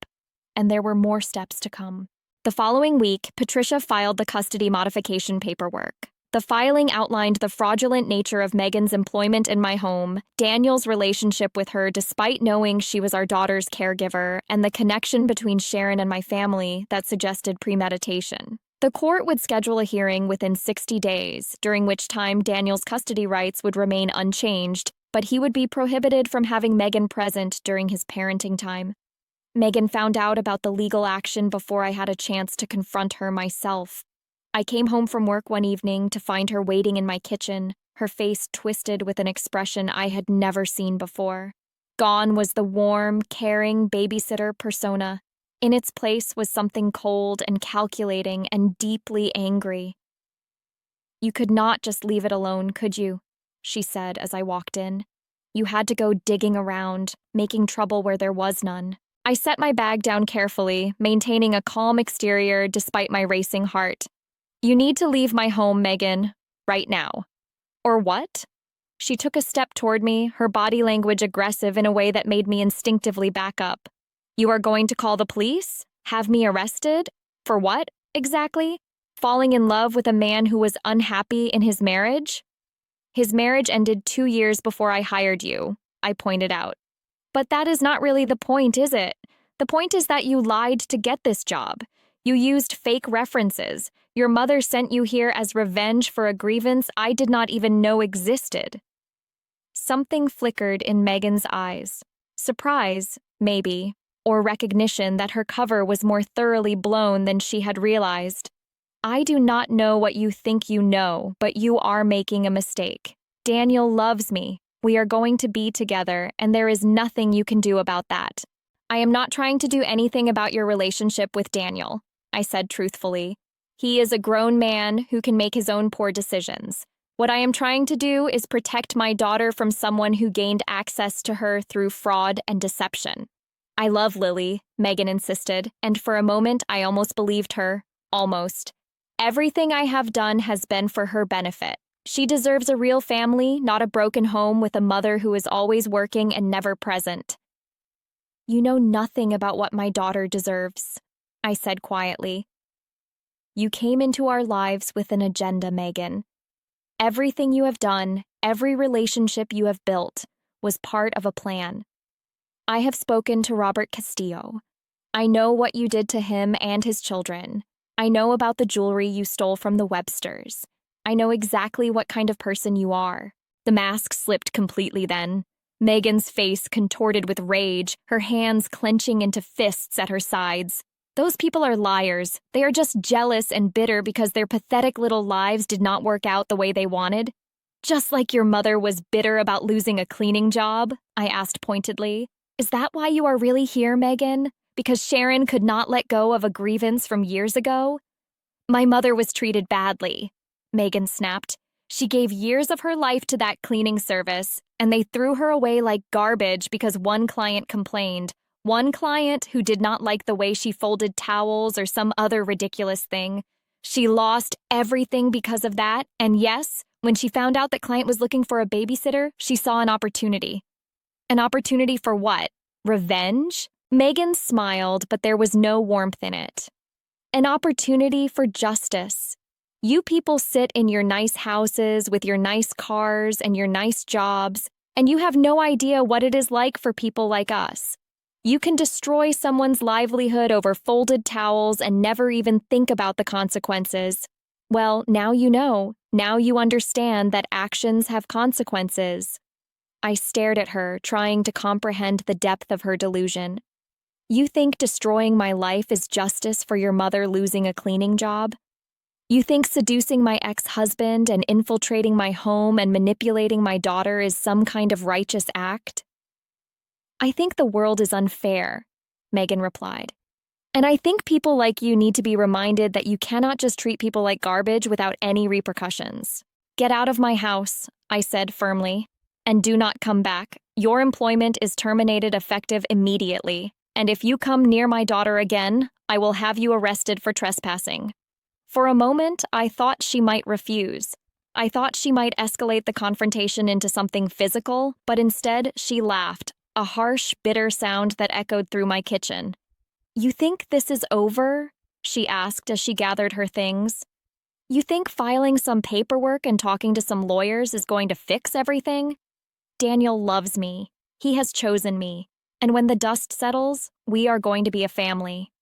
and there were more steps to come. The following week, Patricia filed the custody modification paperwork. The filing outlined the fraudulent nature of Megan's employment in my home, Daniel's relationship with her despite knowing she was our daughter's caregiver, and the connection between Sharon and my family that suggested premeditation. The court would schedule a hearing within 60 days, during which time Daniel's custody rights would remain unchanged, but he would be prohibited from having Megan present during his parenting time. Megan found out about the legal action before I had a chance to confront her myself. I came home from work one evening to find her waiting in my kitchen, her face twisted with an expression I had never seen before. Gone was the warm, caring babysitter persona. In its place was something cold and calculating and deeply angry. "You could not just leave it alone, could you?" she said as I walked in. "You had to go digging around, making trouble where there was none." I set my bag down carefully, maintaining a calm exterior despite my racing heart. "You need to leave my home, Megan, right now." "Or what?" She took a step toward me, her body language aggressive in a way that made me instinctively back up. "You are going to call the police? Have me arrested? For what, exactly? Falling in love with a man who was unhappy in his marriage?" "His marriage ended 2 years before I hired you," I pointed out. "But that is not really the point, is it? The point is that you lied to get this job. You used fake references. Your mother sent you here as revenge for a grievance I did not even know existed." Something flickered in Megan's eyes. Surprise, maybe, or recognition that her cover was more thoroughly blown than she had realized. "I do not know what you think you know, but you are making a mistake. Daniel loves me. We are going to be together, and there is nothing you can do about that." "I am not trying to do anything about your relationship with Daniel," I said truthfully. "He is a grown man who can make his own poor decisions. What I am trying to do is protect my daughter from someone who gained access to her through fraud and deception." "I love Lily," Megan insisted, and for a moment I almost believed her. Almost. "Everything I have done has been for her benefit. She deserves a real family, not a broken home with a mother who is always working and never present." "You know nothing about what my daughter deserves," I said quietly. "You came into our lives with an agenda, Megan. Everything you have done, every relationship you have built, was part of a plan. I have spoken to Robert Castillo. I know what you did to him and his children. I know about the jewelry you stole from the Websters. I know exactly what kind of person you are." The mask slipped completely then. Megan's face contorted with rage, her hands clenching into fists at her sides. "Those people are liars. They are just jealous and bitter because their pathetic little lives did not work out the way they wanted." "Just like your mother was bitter about losing a cleaning job?" I asked pointedly. "Is that why you are really here, Megan? Because Sharon could not let go of a grievance from years ago?" "My mother was treated badly," Megan snapped. "She gave years of her life to that cleaning service, and they threw her away like garbage because one client complained. One client who did not like the way she folded towels or some other ridiculous thing. She lost everything because of that, and yes, when she found out that client was looking for a babysitter, she saw an opportunity." "An opportunity for what? Revenge?" Megan smiled, but there was no warmth in it. "An opportunity for justice. You people sit in your nice houses with your nice cars and your nice jobs, and you have no idea what it is like for people like us. You can destroy someone's livelihood over folded towels and never even think about the consequences. Well, now you know. Now you understand that actions have consequences." I stared at her, trying to comprehend the depth of her delusion. "You think destroying my life is justice for your mother losing a cleaning job? You think seducing my ex-husband and infiltrating my home and manipulating my daughter is some kind of righteous act?" "I think the world is unfair," Megan replied. "And I think people like you need to be reminded that you cannot just treat people like garbage without any repercussions." "Get out of my house," I said firmly, "and do not come back. Your employment is terminated effective immediately, and if you come near my daughter again, I will have you arrested for trespassing." For a moment, I thought she might refuse. I thought she might escalate the confrontation into something physical, but instead she laughed, a harsh, bitter sound that echoed through my kitchen. "You think this is over?" she asked as she gathered her things. "You think filing some paperwork and talking to some lawyers is going to fix everything? Daniel loves me. He has chosen me. And when the dust settles, we are going to be a family.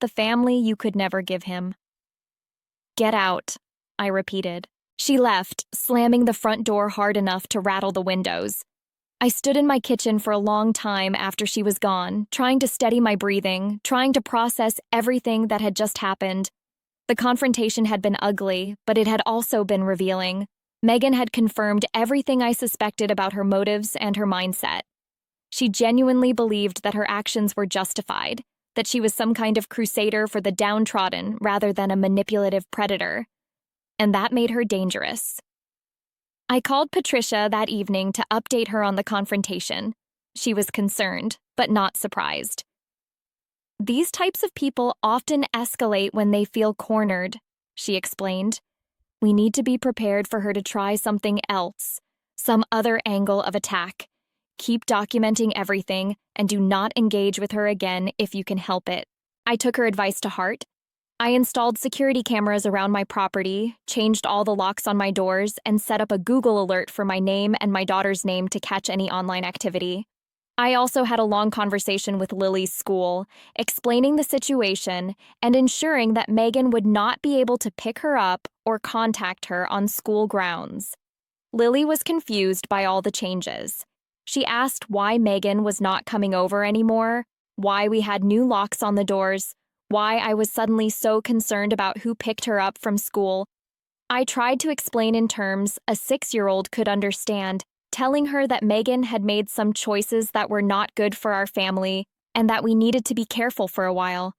The family you could never give him." "Get out," I repeated. She left, slamming the front door hard enough to rattle the windows. I stood in my kitchen for a long time after she was gone, trying to steady my breathing, trying to process everything that had just happened. The confrontation had been ugly, but it had also been revealing. Megan had confirmed everything I suspected about her motives and her mindset. She genuinely believed that her actions were justified, that she was some kind of crusader for the downtrodden rather than a manipulative predator. And that made her dangerous. I called Patricia that evening to update her on the confrontation. She was concerned, but not surprised. "These types of people often escalate when they feel cornered," she explained. "We need to be prepared for her to try something else, some other angle of attack. Keep documenting everything, and do not engage with her again if you can help it." I took her advice to heart. I installed security cameras around my property, changed all the locks on my doors, and set up a Google alert for my name and my daughter's name to catch any online activity. I also had a long conversation with Lily's school, explaining the situation and ensuring that Megan would not be able to pick her up or contact her on school grounds. Lily was confused by all the changes. She asked why Megan was not coming over anymore, why we had new locks on the doors, why I was suddenly so concerned about who picked her up from school. I tried to explain in terms a 6-year-old could understand, telling her that Megan had made some choices that were not good for our family and that we needed to be careful for a while.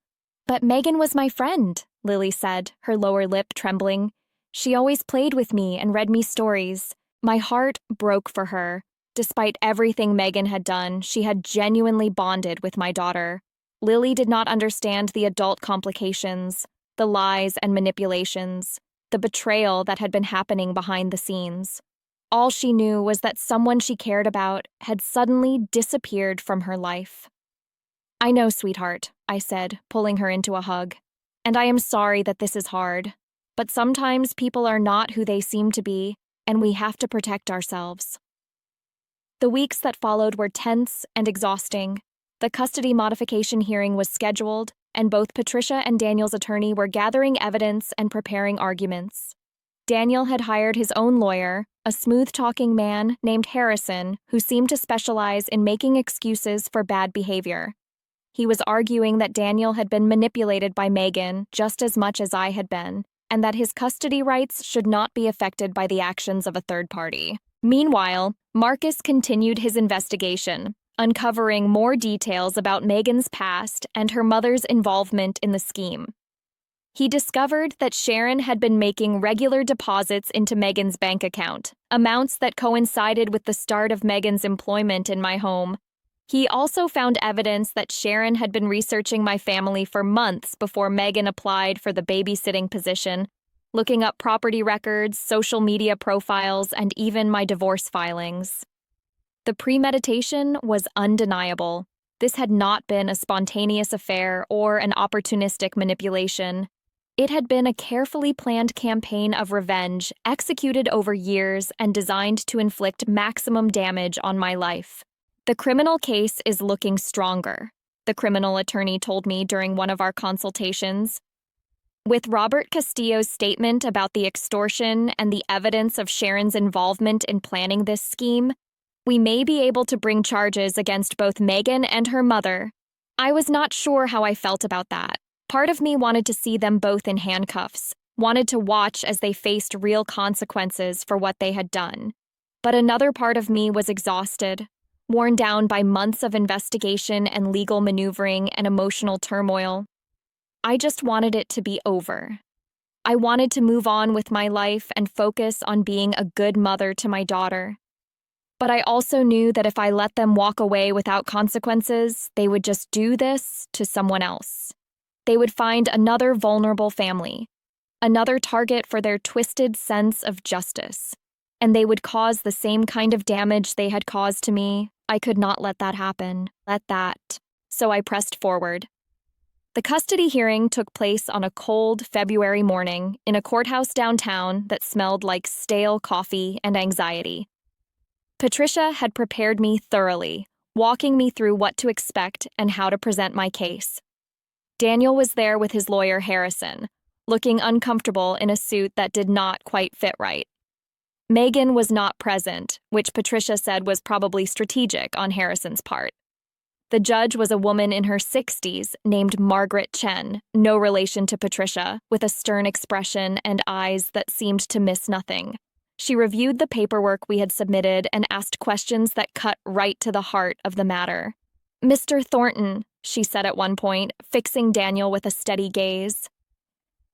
"But Megan was my friend," Lily said, her lower lip trembling. "She always played with me and read me stories." My heart broke for her. Despite everything Megan had done, she had genuinely bonded with my daughter. Lily did not understand the adult complications, the lies and manipulations, the betrayal that had been happening behind the scenes. All she knew was that someone she cared about had suddenly disappeared from her life. "I know, sweetheart," I said, pulling her into a hug. "And I am sorry that this is hard. But sometimes people are not who they seem to be, and we have to protect ourselves." The weeks that followed were tense and exhausting. The custody modification hearing was scheduled, and both Patricia and Daniel's attorney were gathering evidence and preparing arguments. Daniel had hired his own lawyer, a smooth-talking man named Harrison, who seemed to specialize in making excuses for bad behavior. He was arguing that Daniel had been manipulated by Megan just as much as I had been, and that his custody rights should not be affected by the actions of a third party. Meanwhile, Marcus continued his investigation, uncovering more details about Megan's past and her mother's involvement in the scheme. He discovered that Sharon had been making regular deposits into Megan's bank account, amounts that coincided with the start of Megan's employment in my home. He also found evidence that Sharon had been researching my family for months before Megan applied for the babysitting position, looking up property records, social media profiles, and even my divorce filings. The premeditation was undeniable. This had not been a spontaneous affair or an opportunistic manipulation. It had been a carefully planned campaign of revenge, executed over years and designed to inflict maximum damage on my life. "The criminal case is looking stronger," the criminal attorney told me during one of our consultations. "With Robert Castillo's statement about the extortion and the evidence of Sharon's involvement in planning this scheme, we may be able to bring charges against both Megan and her mother." I was not sure how I felt about that. Part of me wanted to see them both in handcuffs, wanted to watch as they faced real consequences for what they had done. But another part of me was exhausted, worn down by months of investigation and legal maneuvering and emotional turmoil. I just wanted it to be over. I wanted to move on with my life and focus on being a good mother to my daughter. But I also knew that if I let them walk away without consequences, they would just do this to someone else. They would find another vulnerable family, another target for their twisted sense of justice, and they would cause the same kind of damage they had caused to me. I could not let that happen. So I pressed forward. The custody hearing took place on a cold February morning in a courthouse downtown that smelled like stale coffee and anxiety. Patricia had prepared me thoroughly, walking me through what to expect and how to present my case. Daniel was there with his lawyer, Harrison, looking uncomfortable in a suit that did not quite fit right. Megan was not present, which Patricia said was probably strategic on Harrison's part. The judge was a woman in her 60s named Margaret Chen, no relation to Patricia, with a stern expression and eyes that seemed to miss nothing. She reviewed the paperwork we had submitted and asked questions that cut right to the heart of the matter. "Mr. Thornton," she said at one point, fixing Daniel with a steady gaze,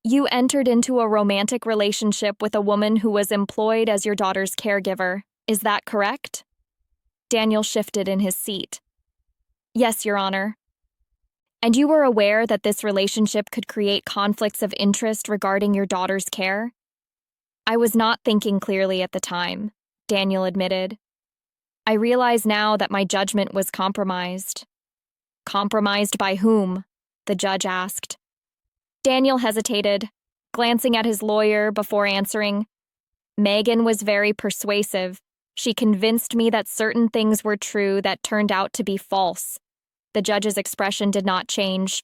"you entered into a romantic relationship with a woman who was employed as your daughter's caregiver. Is that correct?" Daniel shifted in his seat. "Yes, Your Honor." "And you were aware that this relationship could create conflicts of interest regarding your daughter's care?" "I was not thinking clearly at the time," Daniel admitted. "I realize now that my judgment was compromised." "Compromised by whom?" the judge asked. Daniel hesitated, glancing at his lawyer before answering. "Megan was very persuasive. She convinced me that certain things were true that turned out to be false." The judge's expression did not change.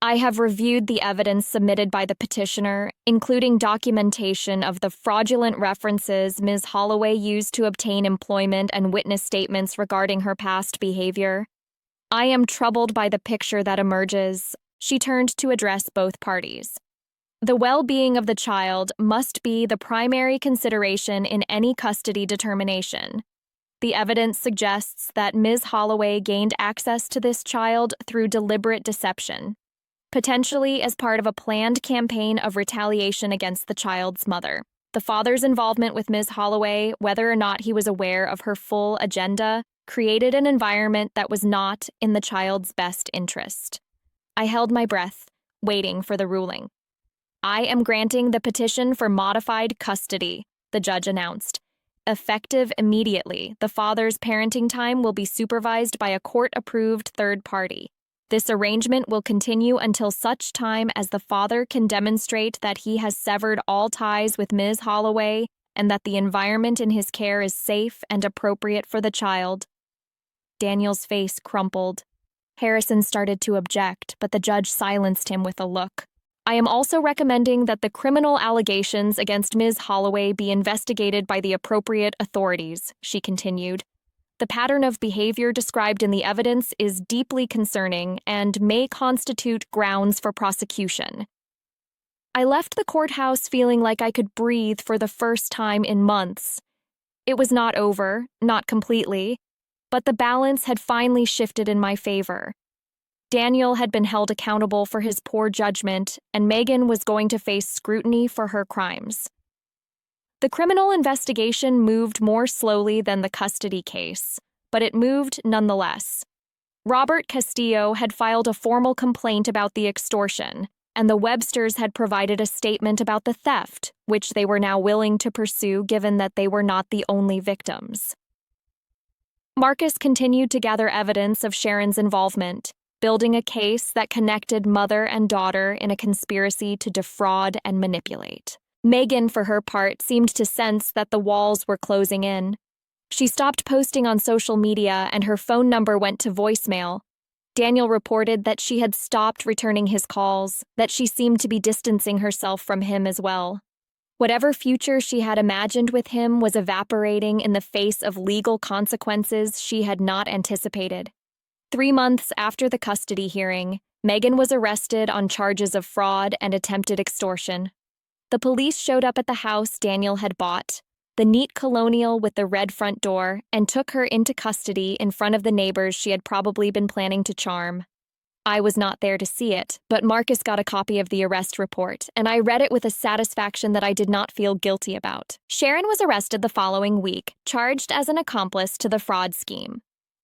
"I have reviewed the evidence submitted by the petitioner, including documentation of the fraudulent references Ms. Holloway used to obtain employment and witness statements regarding her past behavior. I am troubled by the picture that emerges." She turned to address both parties. "The well-being of the child must be the primary consideration in any custody determination. The evidence suggests that Ms. Holloway gained access to this child through deliberate deception, potentially as part of a planned campaign of retaliation against the child's mother. The father's involvement with Ms. Holloway, whether or not he was aware of her full agenda, created an environment that was not in the child's best interest." I held my breath, waiting for the ruling. "I am granting the petition for modified custody," the judge announced. "Effective immediately, the father's parenting time will be supervised by a court-approved third party. This arrangement will continue until such time as the father can demonstrate that he has severed all ties with Ms. Holloway and that the environment in his care is safe and appropriate for the child." Daniel's face crumpled. Harrison started to object, but the judge silenced him with a look. "I am also recommending that the criminal allegations against Ms. Holloway be investigated by the appropriate authorities," she continued. "The pattern of behavior described in the evidence is deeply concerning and may constitute grounds for prosecution." I left the courthouse feeling like I could breathe for the first time in months. It was not over, not completely, but the balance had finally shifted in my favor. Daniel had been held accountable for his poor judgment, and Megan was going to face scrutiny for her crimes. The criminal investigation moved more slowly than the custody case, but it moved nonetheless. Robert Castillo had filed a formal complaint about the extortion, and the Websters had provided a statement about the theft, which they were now willing to pursue given that they were not the only victims. Marcus continued to gather evidence of Sharon's involvement, building a case that connected mother and daughter in a conspiracy to defraud and manipulate. Megan, for her part, seemed to sense that the walls were closing in. She stopped posting on social media and her phone number went to voicemail. Daniel reported that she had stopped returning his calls, that she seemed to be distancing herself from him as well. Whatever future she had imagined with him was evaporating in the face of legal consequences she had not anticipated. 3 months after the custody hearing, Megan was arrested on charges of fraud and attempted extortion. The police showed up at the house Daniel had bought, the neat colonial with the red front door, and took her into custody in front of the neighbors she had probably been planning to charm. I was not there to see it, but Marcus got a copy of the arrest report, and I read it with a satisfaction that I did not feel guilty about. Sharon was arrested the following week, charged as an accomplice to the fraud scheme.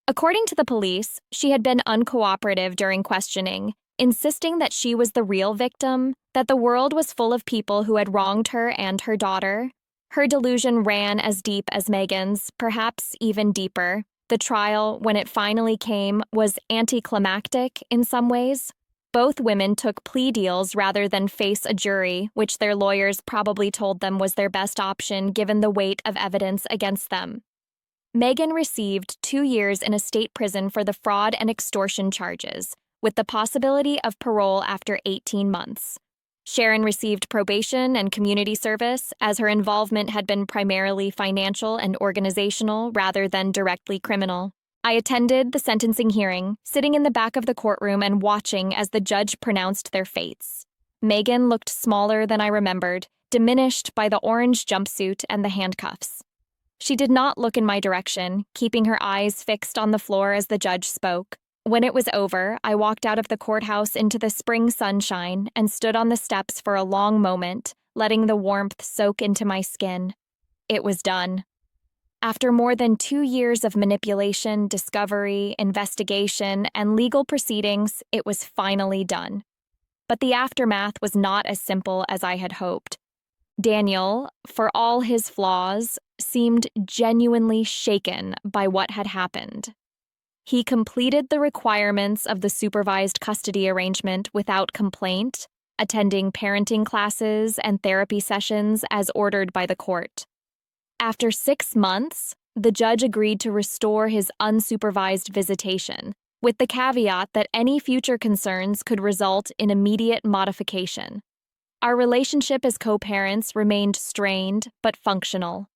According to the police, she had been uncooperative during questioning, insisting that she was the real victim, that the world was full of people who had wronged her and her daughter. Her delusion ran as deep as Megan's, perhaps even deeper. The trial, when it finally came, was anticlimactic in some ways. Both women took plea deals rather than face a jury, which their lawyers probably told them was their best option given the weight of evidence against them. Megan received 2 years in a state prison for the fraud and extortion charges, with the possibility of parole after 18 months. Sharon received probation and community service, as her involvement had been primarily financial and organizational rather than directly criminal. I attended the sentencing hearing, sitting in the back of the courtroom and watching as the judge pronounced their fates. Megan looked smaller than I remembered, diminished by the orange jumpsuit and the handcuffs. She did not look in my direction, keeping her eyes fixed on the floor as the judge spoke. When it was over, I walked out of the courthouse into the spring sunshine and stood on the steps for a long moment, letting the warmth soak into my skin. It was done. After more than 2 years of manipulation, discovery, investigation, and legal proceedings, it was finally done. But the aftermath was not as simple as I had hoped. Daniel, for all his flaws, seemed genuinely shaken by what had happened. He completed the requirements of the supervised custody arrangement without complaint, attending parenting classes and therapy sessions as ordered by the court. After 6 months, the judge agreed to restore his unsupervised visitation, with the caveat that any future concerns could result in immediate modification. Our relationship as co-parents remained strained but functional.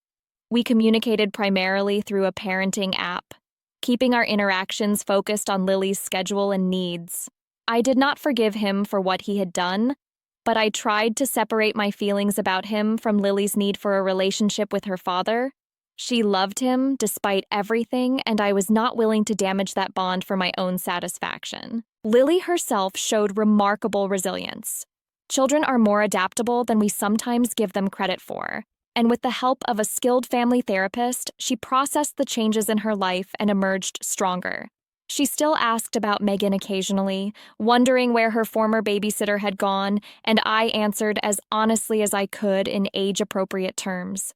We communicated primarily through a parenting app, keeping our interactions focused on Lily's schedule and needs. I did not forgive him for what he had done, but I tried to separate my feelings about him from Lily's need for a relationship with her father. She loved him despite everything, and I was not willing to damage that bond for my own satisfaction. Lily herself showed remarkable resilience. Children are more adaptable than we sometimes give them credit for, and with the help of a skilled family therapist, she processed the changes in her life and emerged stronger. She still asked about Megan occasionally, wondering where her former babysitter had gone, and I answered as honestly as I could in age-appropriate terms.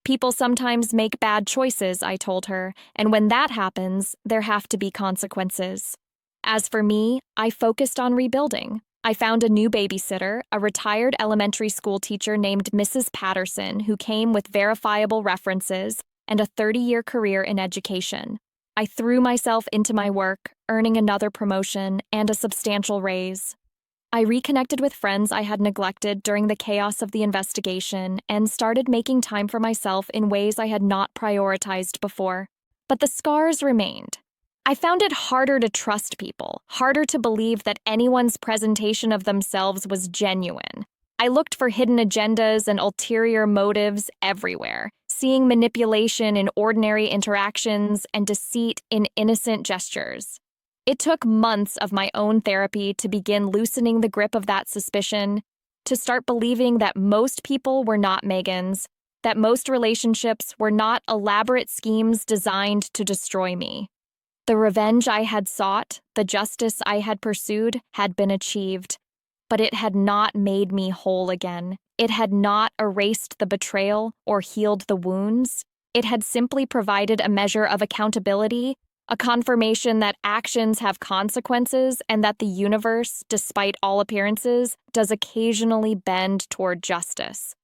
People sometimes make bad choices, I told her, and when that happens, there have to be consequences. As for me, I focused on rebuilding. I found a new babysitter, a retired elementary school teacher named Mrs. Patterson, who came with verifiable references and a 30-year career in education. I threw myself into my work, earning another promotion and a substantial raise. I reconnected with friends I had neglected during the chaos of the investigation and started making time for myself in ways I had not prioritized before. But the scars remained. I found it harder to trust people, harder to believe that anyone's presentation of themselves was genuine. I looked for hidden agendas and ulterior motives everywhere, seeing manipulation in ordinary interactions and deceit in innocent gestures. It took months of my own therapy to begin loosening the grip of that suspicion, to start believing that most people were not Megan's, that most relationships were not elaborate schemes designed to destroy me. The revenge I had sought, the justice I had pursued, had been achieved, but it had not made me whole again. It had not erased the betrayal or healed the wounds. It had simply provided a measure of accountability, a confirmation that actions have consequences and that the universe, despite all appearances, does occasionally bend toward justice.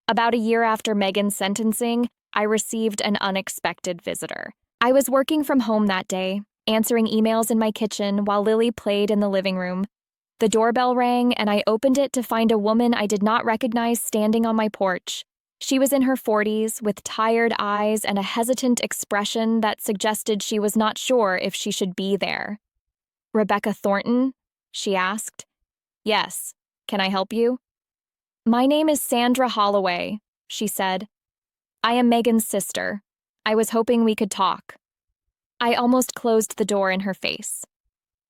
About a year after Megan's sentencing, I received an unexpected visitor. I was working from home that day, answering emails in my kitchen while Lily played in the living room. The doorbell rang, and I opened it to find a woman I did not recognize standing on my porch. She was in her 40s, with tired eyes and a hesitant expression that suggested she was not sure if she should be there. "Rebecca Thornton?" she asked. "Yes. Can I help you?" "My name is Sandra Holloway," she said. "I am Megan's sister. I was hoping we could talk." I almost closed the door in her face.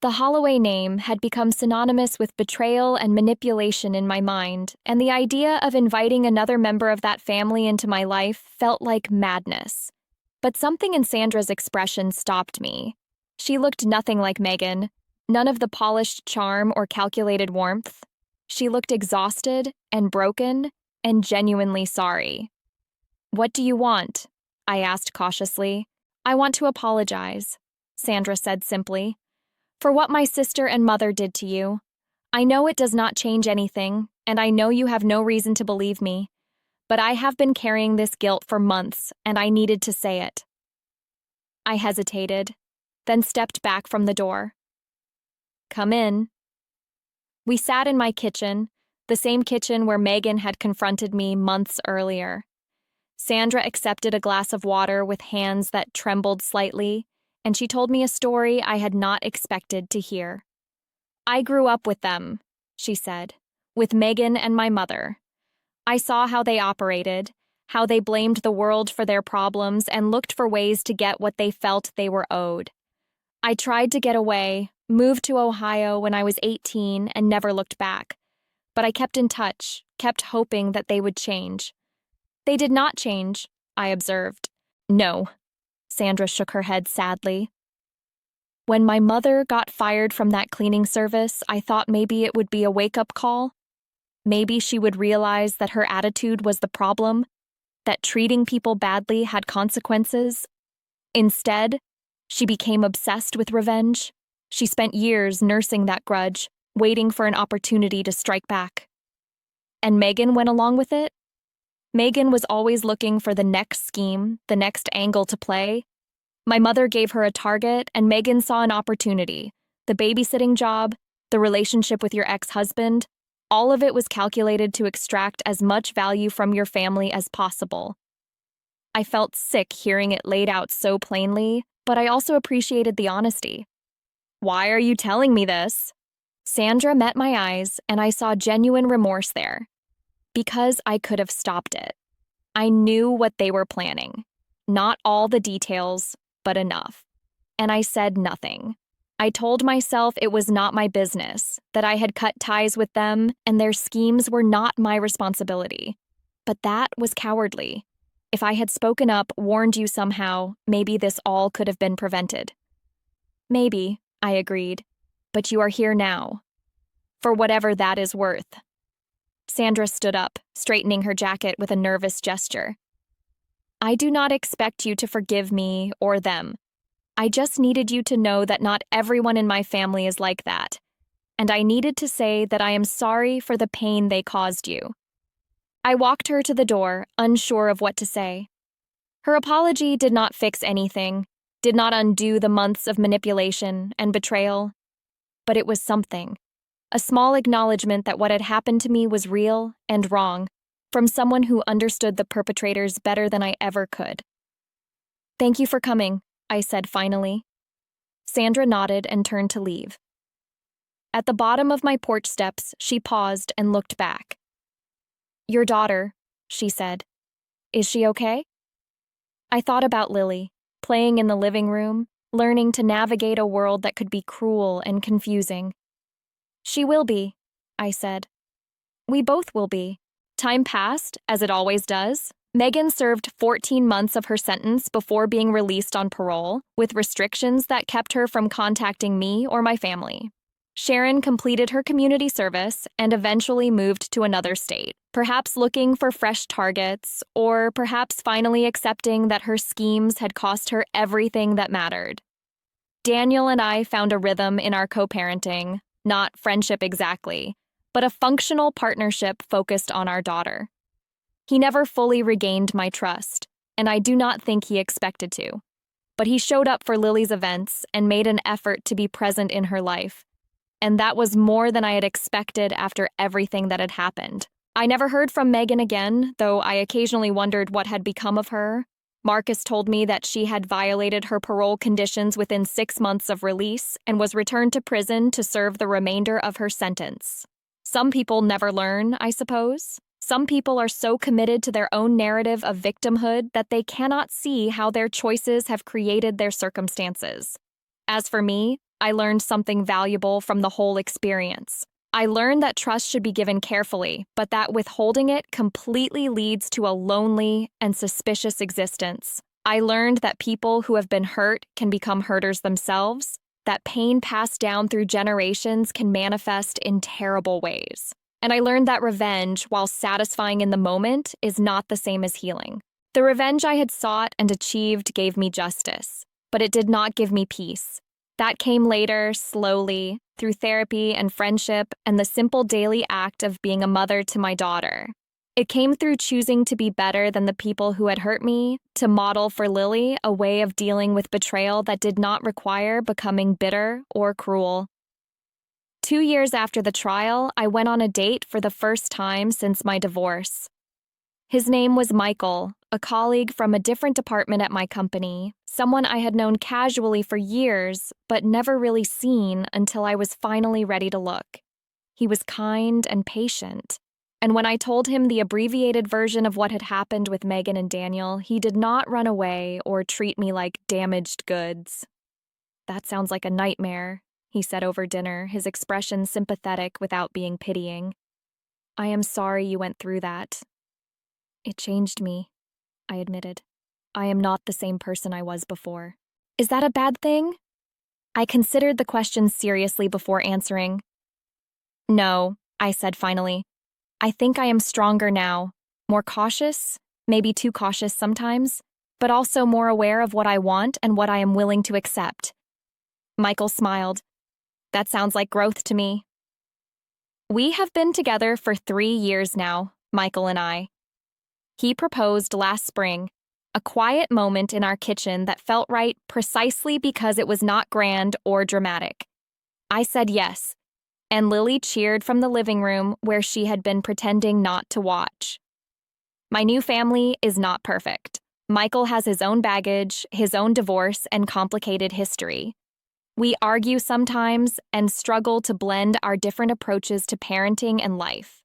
The Holloway name had become synonymous with betrayal and manipulation in my mind, and the idea of inviting another member of that family into my life felt like madness. But something in Sandra's expression stopped me. She looked nothing like Megan, none of the polished charm or calculated warmth. She looked exhausted and broken and genuinely sorry. "What do you want?" I asked cautiously. "I want to apologize," Sandra said simply, "for what my sister and mother did to you. I know it does not change anything, and I know you have no reason to believe me, but I have been carrying this guilt for months, and I needed to say it." I hesitated, then stepped back from the door. "Come in." We sat in my kitchen, the same kitchen where Megan had confronted me months earlier. Sandra accepted a glass of water with hands that trembled slightly, and she told me a story I had not expected to hear. "I grew up with them," she said, "with Megan and my mother. I saw how they operated, how they blamed the world for their problems and looked for ways to get what they felt they were owed. I tried to get away, moved to Ohio when I was 18 and never looked back. But I kept in touch, kept hoping that they would change. They did not change," I observed. "No," Sandra shook her head sadly. "When my mother got fired from that cleaning service, I thought maybe it would be a wake-up call. Maybe she would realize that her attitude was the problem, that treating people badly had consequences. Instead, she became obsessed with revenge. She spent years nursing that grudge, waiting for an opportunity to strike back. And Megan went along with it? Megan was always looking for the next scheme, the next angle to play. My mother gave her a target, and Megan saw an opportunity. The babysitting job, the relationship with your ex-husband, all of it was calculated to extract as much value from your family as possible. I felt sick hearing it laid out so plainly, but I also appreciated the honesty. "Why are you telling me this?" Sandra met my eyes, and I saw genuine remorse there. Because I could have stopped it. I knew what they were planning. Not all the details, but enough. And I said nothing. I told myself it was not my business, that I had cut ties with them, and their schemes were not my responsibility. But that was cowardly. If I had spoken up, warned you somehow, maybe this all could have been prevented. "Maybe," I agreed, "but you are here now. For whatever that is worth." Sandra stood up, straightening her jacket with a nervous gesture. "I do not expect you to forgive me or them. I just needed you to know that not everyone in my family is like that, and I needed to say that I am sorry for the pain they caused you." I walked her to the door, unsure of what to say. Her apology did not fix anything, did not undo the months of manipulation and betrayal, but it was something. A small acknowledgement that what had happened to me was real and wrong, from someone who understood the perpetrators better than I ever could. "Thank you for coming," I said finally. Sandra nodded and turned to leave. At the bottom of my porch steps, she paused and looked back. "Your daughter," she said. "Is she okay?" I thought about Lily, playing in the living room, learning to navigate a world that could be cruel and confusing. "She will be," I said. "We both will be." Time passed, as it always does. Megan served 14 months of her sentence before being released on parole, with restrictions that kept her from contacting me or my family. Sharon completed her community service and eventually moved to another state, perhaps looking for fresh targets, or perhaps finally accepting that her schemes had cost her everything that mattered. Daniel and I found a rhythm in our co-parenting, not friendship exactly, but a functional partnership focused on our daughter. He never fully regained my trust, and I do not think he expected to. But he showed up for Lily's events and made an effort to be present in her life. And that was more than I had expected after everything that had happened. I never heard from Megan again, though I occasionally wondered what had become of her. Marcus told me that she had violated her parole conditions within 6 months of release and was returned to prison to serve the remainder of her sentence. Some people never learn, I suppose. Some people are so committed to their own narrative of victimhood that they cannot see how their choices have created their circumstances. As for me, I learned something valuable from the whole experience. I learned that trust should be given carefully, but that withholding it completely leads to a lonely and suspicious existence. I learned that people who have been hurt can become hurters themselves, that pain passed down through generations can manifest in terrible ways. And I learned that revenge, while satisfying in the moment, is not the same as healing. The revenge I had sought and achieved gave me justice, but it did not give me peace. That came later, slowly, through therapy and friendship and the simple daily act of being a mother to my daughter. It came through choosing to be better than the people who had hurt me, to model for Lily a way of dealing with betrayal that did not require becoming bitter or cruel. 2 years after the trial, I went on a date for the first time since my divorce. His name was Michael, a colleague from a different department at my company, someone I had known casually for years, but never really seen until I was finally ready to look. He was kind and patient, and when I told him the abbreviated version of what had happened with Megan and Daniel, he did not run away or treat me like damaged goods. "That sounds like a nightmare," he said over dinner, his expression sympathetic without being pitying. "I am sorry you went through that." "It changed me," I admitted. "I am not the same person I was before." "Is that a bad thing?" I considered the question seriously before answering. "No," I said finally. "I think I am stronger now, more cautious, maybe too cautious sometimes, but also more aware of what I want and what I am willing to accept." Michael smiled. "That sounds like growth to me." We have been together for 3 years now, Michael and I. He proposed last spring, a quiet moment in our kitchen that felt right precisely because it was not grand or dramatic. I said yes, and Lily cheered from the living room where she had been pretending not to watch. My new family is not perfect. Michael has his own baggage, his own divorce, and complicated history. We argue sometimes and struggle to blend our different approaches to parenting and life.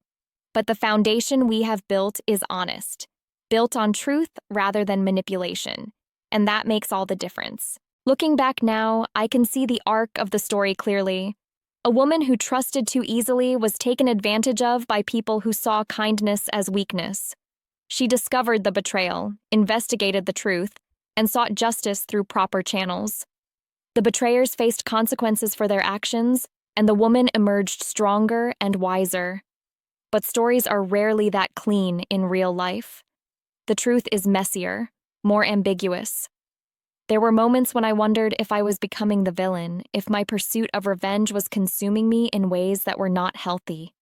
But the foundation we have built is honest, built on truth rather than manipulation, and that makes all the difference. Looking back now, I can see the arc of the story clearly. A woman who trusted too easily was taken advantage of by people who saw kindness as weakness. She discovered the betrayal, investigated the truth, and sought justice through proper channels. The betrayers faced consequences for their actions, and the woman emerged stronger and wiser. But stories are rarely that clean in real life. The truth is messier, more ambiguous. There were moments when I wondered if I was becoming the villain, if my pursuit of revenge was consuming me in ways that were not healthy.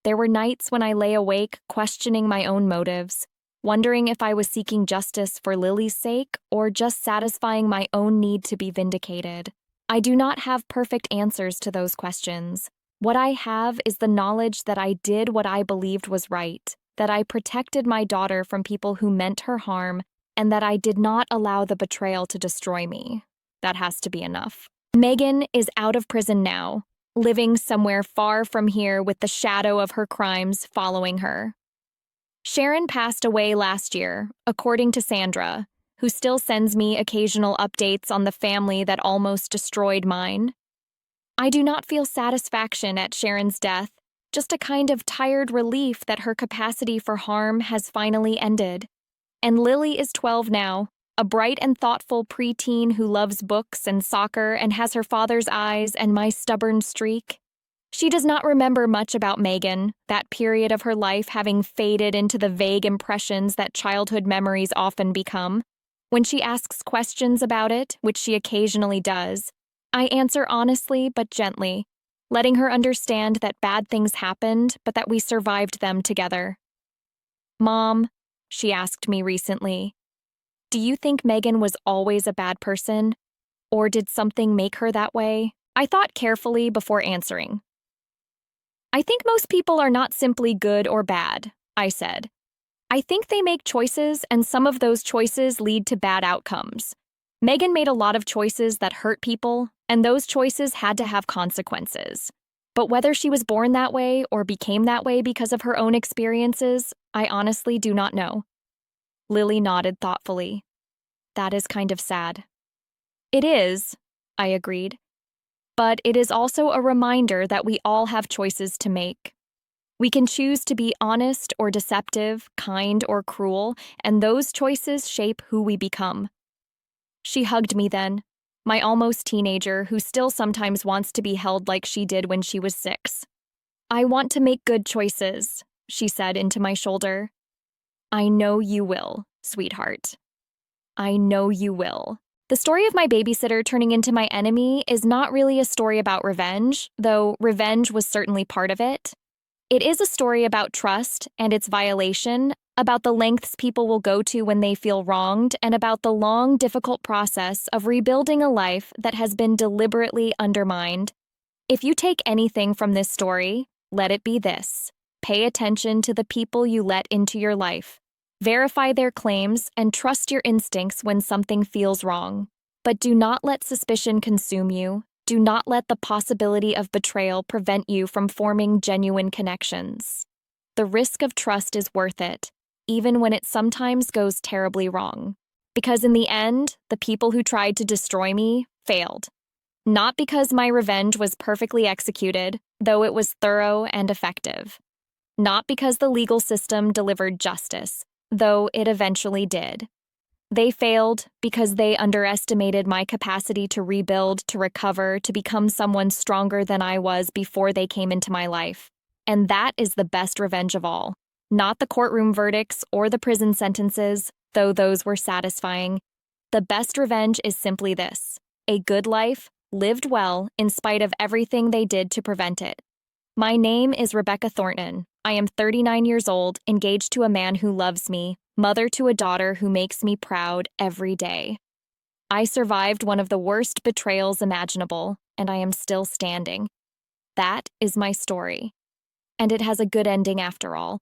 There were nights when I lay awake, questioning my own motives, wondering if I was seeking justice for Lily's sake or just satisfying my own need to be vindicated. I do not have perfect answers to those questions. What I have is the knowledge that I did what I believed was right, that I protected my daughter from people who meant her harm, and that I did not allow the betrayal to destroy me. That has to be enough. Megan is out of prison now, living somewhere far from here with the shadow of her crimes following her. Sharon passed away last year, according to Sandra, who still sends me occasional updates on the family that almost destroyed mine. I do not feel satisfaction at Sharon's death, just a kind of tired relief that her capacity for harm has finally ended. And Lily is 12 now, a bright and thoughtful preteen who loves books and soccer and has her father's eyes and my stubborn streak. She does not remember much about Megan, that period of her life having faded into the vague impressions that childhood memories often become. When she asks questions about it, which she occasionally does, I answer honestly but gently, letting her understand that bad things happened, but that we survived them together. "Mom," she asked me recently, "do you think Megan was always a bad person? Or did something make her that way?" I thought carefully before answering. "I think most people are not simply good or bad," I said. "I think they make choices, and some of those choices lead to bad outcomes. Megan made a lot of choices that hurt people, and those choices had to have consequences. But whether she was born that way or became that way because of her own experiences, I honestly do not know." Lily nodded thoughtfully. "That is kind of sad." "It is," I agreed. "But it is also a reminder that we all have choices to make. We can choose to be honest or deceptive, kind or cruel, and those choices shape who we become." She hugged me then, my almost teenager who still sometimes wants to be held like she did when she was 6. "I want to make good choices," she said into my shoulder. "I know you will, sweetheart. I know you will." The story of my babysitter turning into my enemy is not really a story about revenge, though revenge was certainly part of it. It is a story about trust and its violation, about the lengths people will go to when they feel wronged, and about the long, difficult process of rebuilding a life that has been deliberately undermined. If you take anything from this story, let it be this. Pay attention to the people you let into your life. Verify their claims and trust your instincts when something feels wrong. But do not let suspicion consume you. Do not let the possibility of betrayal prevent you from forming genuine connections. The risk of trust is worth it, even when it sometimes goes terribly wrong. Because in the end, the people who tried to destroy me failed. Not because my revenge was perfectly executed, though it was thorough and effective. Not because the legal system delivered justice, though it eventually did. They failed because they underestimated my capacity to rebuild, to recover, to become someone stronger than I was before they came into my life. And that is the best revenge of all. Not the courtroom verdicts or the prison sentences, though those were satisfying. The best revenge is simply this: a good life, lived well in spite of everything they did to prevent it. My name is Rebecca Thornton. I am 39 years old, engaged to a man who loves me, mother to a daughter who makes me proud every day. I survived one of the worst betrayals imaginable, and I am still standing. That is my story. And it has a good ending after all.